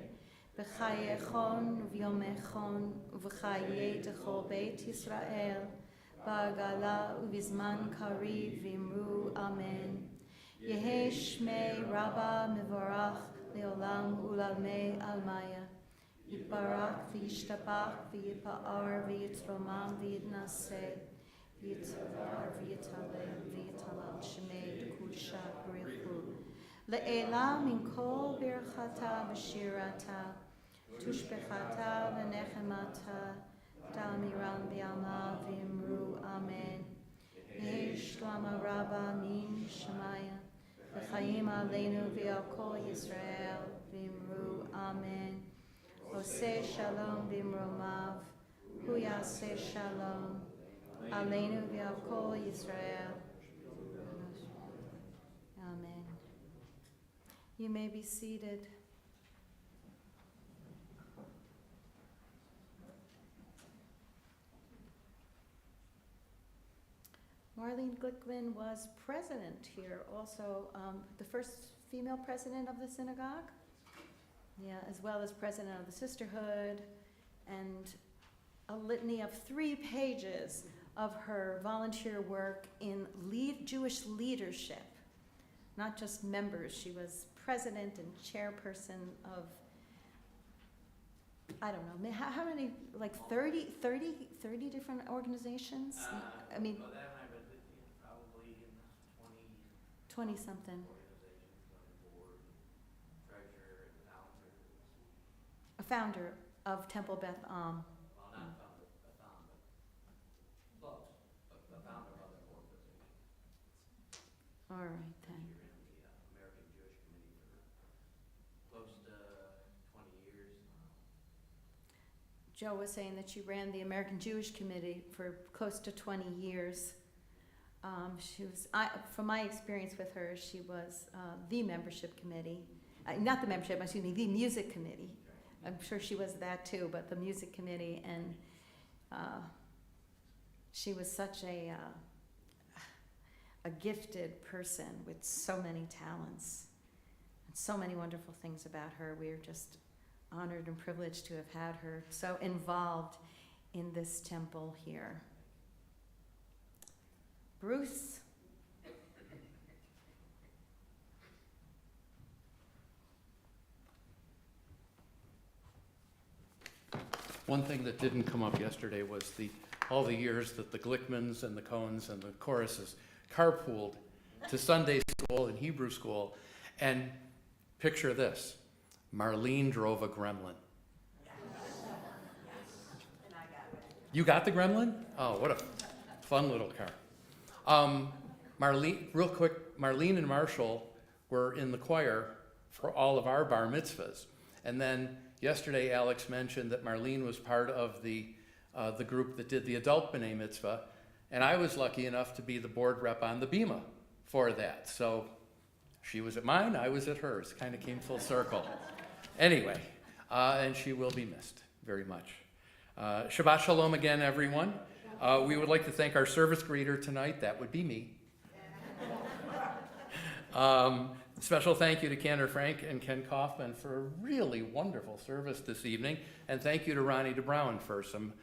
b'chayechon v'yomechon v'chayei techol beit Yisrael, ba'agala u'bizman kariv v'imru amen. Yehi shmei Rabbah mivorach le'olam u'lalmei almaya. Yitbarak v'yishtabach v'yipa'ar v'yitromam v'yitnaseh v'yitzar v'yitalem v'yitalal shemei kudusha b'richu le'ela min kol birchata v'shirata tushbechata v'nechemata damiram b'yama v'imru amen Yehi shlama rabba min shemaya v'chaim aleinu v'al kol Yisrael v'imru amen Oseh shalom b'imromav hu yaseh shalom aleinu v'al kol Yisrael amen. You may be seated. Marlene Glickman was president here, also the first female president of the synagogue. Yeah, as well as president of the sisterhood, and a litany of 3 pages of her volunteer work in Jewish leadership, not just members. She was president and chairperson of, I don't know, how many, like 30 different organizations? I mean, Well, that might have been probably in 20-something. organizations on the board, treasurer and founder. A founder of Temple Beth Am. Well, not founder, but close, but the founder of other organizations. All right, then. You're in the American Jewish Committee for close to 20 years now. Joe was saying that she ran the American Jewish Committee for close to 20 years. She was, from my experience with her, she was the membership committee, not the membership, excuse me, the music committee. I'm sure she was that too, but the music committee, and she was such a gifted person with so many talents and so many wonderful things about her. We are just honored and privileged to have had her so involved in this temple here. Bruce. One thing that didn't come up yesterday was all the years that the Glickmans and the Cohens and the choruses carpooled to Sunday school and Hebrew school. And picture this, Marlene drove a Gremlin. You got the Gremlin? Oh, what a fun little car. Marlene, real quick, Marlene and Marshall were in the choir for all of our bar mitzvahs. And then yesterday, Alex mentioned that Marlene was part of the group that did the adult B'nai Mitzvah, and I was lucky enough to be the board rep on the Bima for that. So she was at mine, I was at hers. Kind of came full circle. Anyway, and she will be missed very much. Shabbat Shalom again, everyone. We would like to thank our service greeter tonight. That would be me. Special thank you to Cantor Frank and Ken Kaufman for a really wonderful service this evening. And thank you to Ronnie DeBrown for some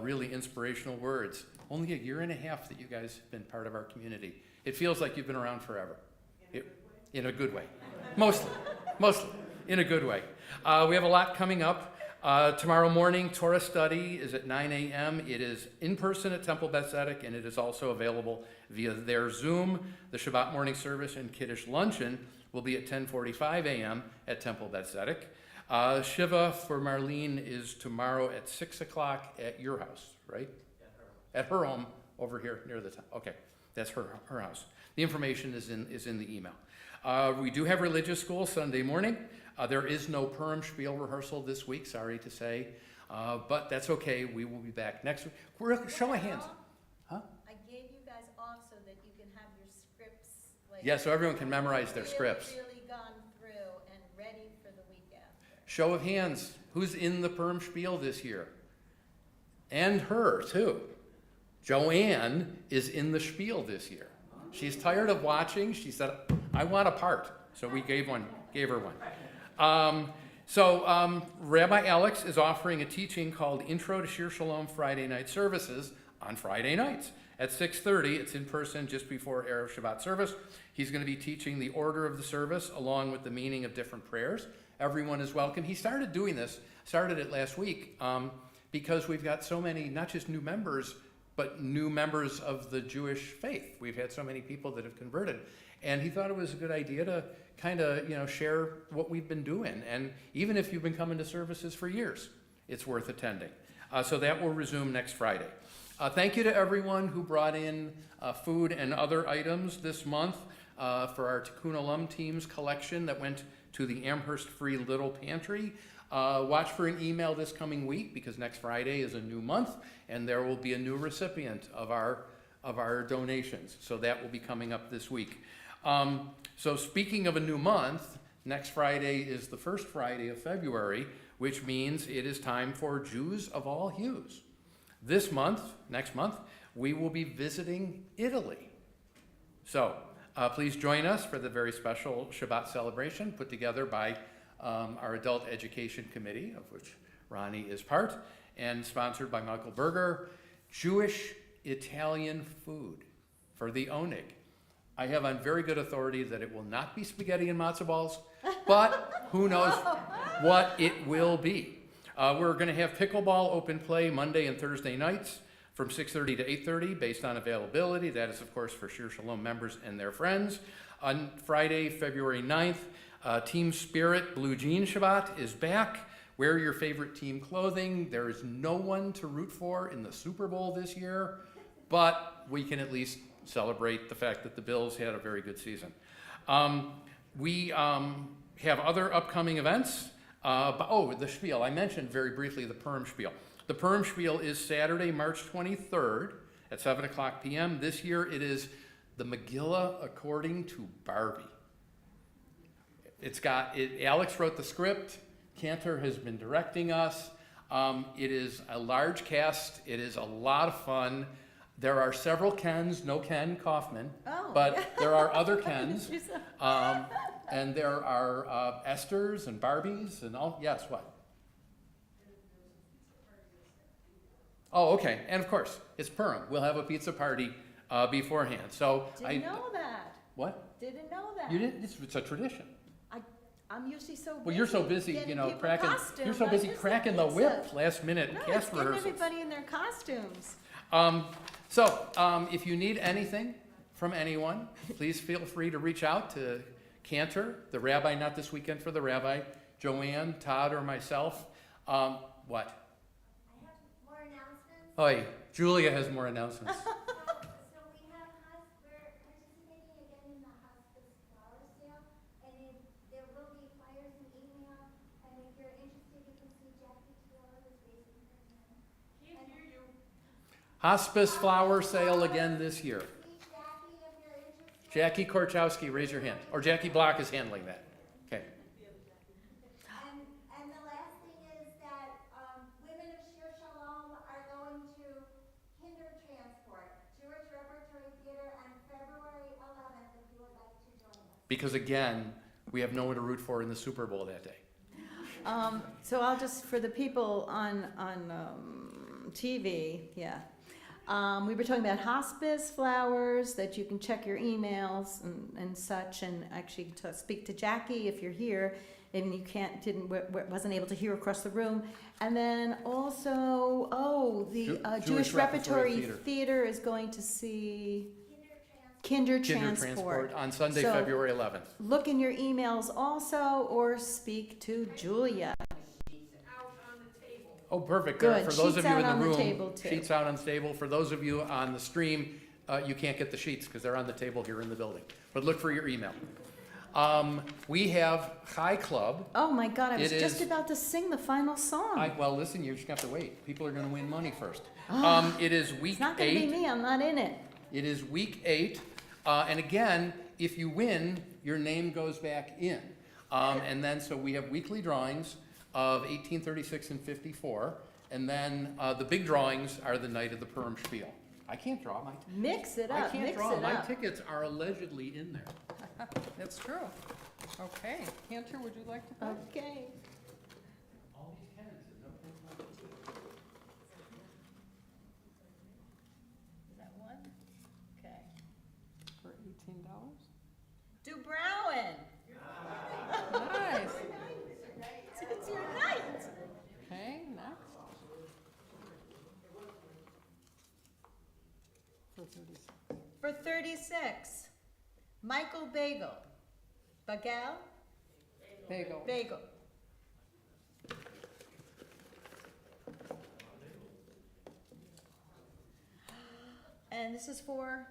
really inspirational words. Only a year and a half that you guys have been part of our community. It feels like you've been around forever. In a good way. Mostly in a good way. We have a lot coming up. Tomorrow morning, Torah study is at 9 a.m. It is in person at Temple Beth Tzedek, and it is also available via their Zoom. The Shabbat morning service and Kiddush luncheon will be at 10:45 a.m. at Temple Beth Tzedek. Shiva for Marlene is tomorrow at 6 o'clock at your house, right? At her home over here near the top. Okay, that's her house. The information is in the email. We do have religious school Sunday morning. There is no Purim Spiel rehearsal this week, sorry to say, but that's okay. We will be back next week. Show of hands. Huh? I gave you guys off so that you can have your scripts. Yeah, so everyone can memorize their scripts. Really gone through and ready for the week after. Show of hands. Who's in the Purim Spiel this year? And her, too. Joanne is in the Spiel this year. She's tired of watching. She said, I want a part. So we gave her one. Rabbi Alex is offering a teaching called Intro to Shir Shalom Friday night services on Friday nights at 6:30. It's in person just before Erev Shabbat service. He's going to be teaching the order of the service along with the meaning of different prayers everyone is welcome. He started doing this, started it last week, because we've got so many, not just new members, but new members of the Jewish faith. We've had so many people that have converted. And he thought it was a good idea to kind of, share what we've been doing. And even if you've been coming to services for years, it's worth attending. So that will resume next Friday. Thank you to everyone who brought in food and other items this month for our Tikkun Olam team's collection that went to the Amherst Free Little Pantry. Watch for an email this coming week, because next Friday is a new month and there will be a new recipient of our donations. So that will be coming up this week. So speaking of a new month, next Friday is the first Friday of February, which means it is time for Jews of all hues. This month, next month, we will be visiting Italy. So please join us for the very special Shabbat celebration put together by our Adult Education Committee, of which Ronnie is part, and sponsored by Michael Berger. Jewish Italian food for the Onig. I have on very good authority that it will not be spaghetti and matzo balls, but who knows what it will be. We're going to have pickleball open play Monday and Thursday nights from 6:30 to 8:30 based on availability. That is, of course, for Shir Shalom members and their friends. On Friday, February 9th, Team Spirit Blue Jean Shabbat is back. Wear your favorite team clothing. There is no one to root for in the Super Bowl this year, but we can at least celebrate the fact that the Bills had a very good season. We have other upcoming events. The spiel. I mentioned very briefly the Purim spiel. The Purim spiel is Saturday, March 23rd at 7 o'clock p.m. This year it is the Megillah according to Barbie. Alex wrote the script. Cantor has been directing us. It is a large cast. It is a lot of fun. There are several Kens, no Ken Kaufman, but there are other Kens. And there are Esthers and Barbies and all. Yes, what? Oh, okay. And of course, it's Purim. We'll have a pizza party beforehand. So Didn't know that. What? Didn't know that. You didn't? It's a tradition. I'm usually so busy. Well, you're so busy, getting people cracking. costumes. You're so I busy miss cracking the pizza. whip last minute No, cast it's getting rehearsals. everybody in their costumes. If you need anything from anyone, please feel free to reach out to Cantor, the rabbi, not this weekend for the rabbi, Joanne, Todd, or myself. What? I have more announcements. Oh, yeah. Julia has more announcements. So we have we're participating again in the hospice flower sale, and there will be flyers and email, and if you're interested, you can see Jackie Taylor who's raising her hand. Can't hear you. Hospice flower sale again this year. See Jackie if you're interested. Jackie Korchowski, raise your hand. Or Jackie Block is handling that. Okay. And the last thing is that women of Shir Shalom are going to Kinder Transport, Jewish Repertory Theater on February 11th, if you would like to join us. Because again, we have no one to root for in the Super Bowl that day. So I'll just, for the people on TV, yeah. We were talking about hospice flowers, that you can check your emails and such, and actually to speak to Jackie if you're here and you wasn't able to hear across the room. And then also, the Jewish Repertory Theater is going to see Kinder Transport on Sunday, So- February 11th. Look in your emails also, or speak to Julia. Oh, perfect. Good. For those of Sheets you in out the on the room, table, too. sheets out on the table. For those of you on the stream, you can't get the sheets because they're on the table here in the building. But look for your email. We have Chai Club. Oh my God, I was It just is- about to sing the final song. Well, listen, you just have to wait. People are going to win money first. It is week It's not gonna be 8. me, I'm not in it. It is week 8. And again, if you win, your name goes back in. And then, so we have weekly drawings of 1836 and 54. And then the big drawings are the night of the Purim Spiel. I can't draw my. Mix it I up, can't mix draw. it My up. tickets are allegedly in there. That's true. Okay, Cantor, would you like to go? Okay. All these cannons and no. Is that one? Okay. For $18? Do Browen. Nice. For 36, Michael Bagel. Bagel? Bagel. Bagel. And this is for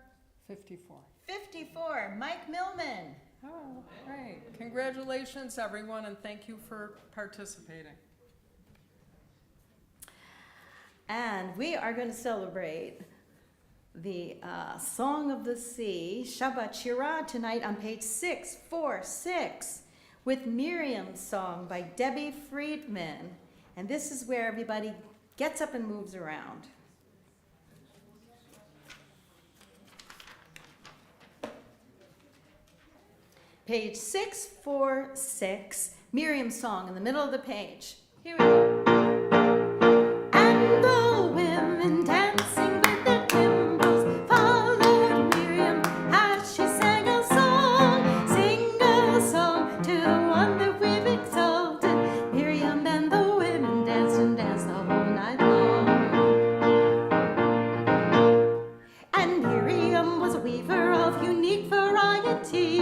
54. 54, Mike Millman. Oh, great. Congratulations, everyone, and thank you for participating. And we are going to celebrate the Song of the Sea, Shabbat Shirah, tonight on page 646 with Miriam's song by Debbie Friedman. And this is where everybody gets up and moves around. Page 646, Miriam's song in the middle of the page. Here we go. And the women dancing with their timbrels followed Miriam as she sang a song. Sing a song to the one that we've exalted. Miriam and the women danced and danced the whole night long. And Miriam was a weaver of unique variety.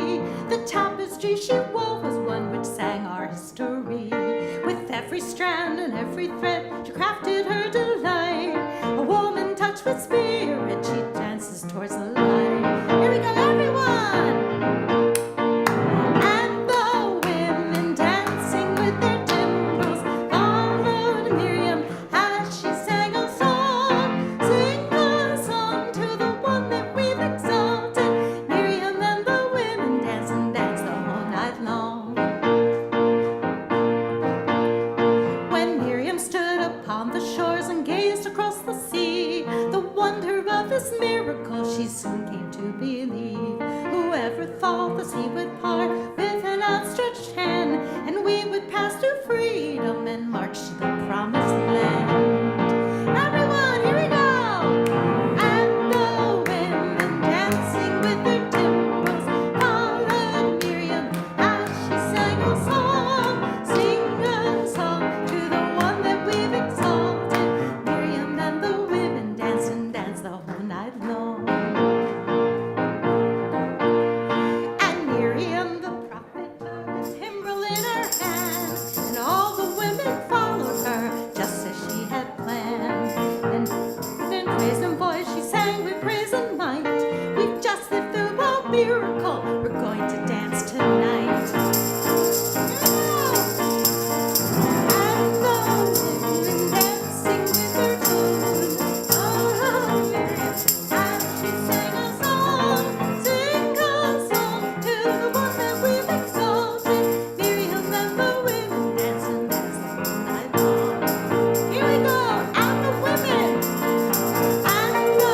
The tapestry she wove was one which sang our history. With every strand and every thread, she crafted her delight. A woman touched with spirit, she dances towards the light. Here we go, everyone! And the women dancing with their timbrels followed Miriam as she sang a song. Sing a song to the one that we've exalted. Miriam and the women dance and dance the whole night long. When Miriam stood upon the shores and gazed across the sea, the wonder of this miracle she soon came to believe. Whoever thought the sea would part with an outstretched hand, and we would pass to freedom and march to the promised land. Everyone, here we go! And the women dancing with their timbrels followed Miriam as she sang a song. Sing a song to the one that we've exalted. Miriam and the women danced and danced the whole night long. And Miriam the prophet took a timbrel in her hand, and all the women followed her just as she had planned. And in praise and voice she sang with praise and might. We've just lived through a miracle, we're going to dance tonight. And the women dancing with their tune followed Miriam as she sang a song. Sing a song to the one that we've exalted. Miriam and the women dance and dance the whole night long. Here we go, and the women. And the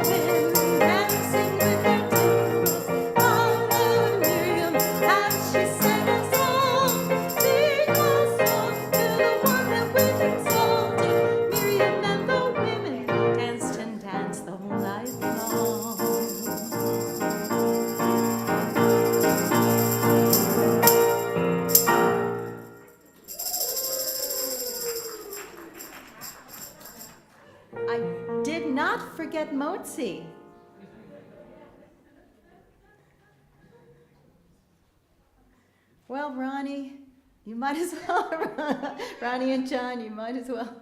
women dancing with their timbrels followed Miriam as she sang a song. Sing a song to the one that we've exalted. Miriam and the women danced and danced the whole night long. I did not forget Motzi. Well, Ronnie, you might as well. Ronnie and John, you might as well.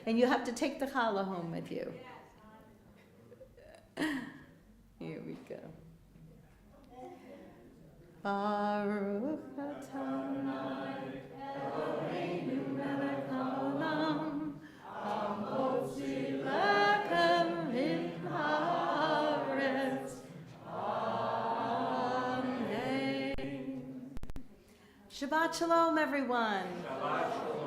And you have to take the challah home with you. Here we go. Baruch Adonai, Eloheinu melech haolam, hamotzi lechem min haaretz. Amen. Shabbat shalom, everyone. Shabbat shalom.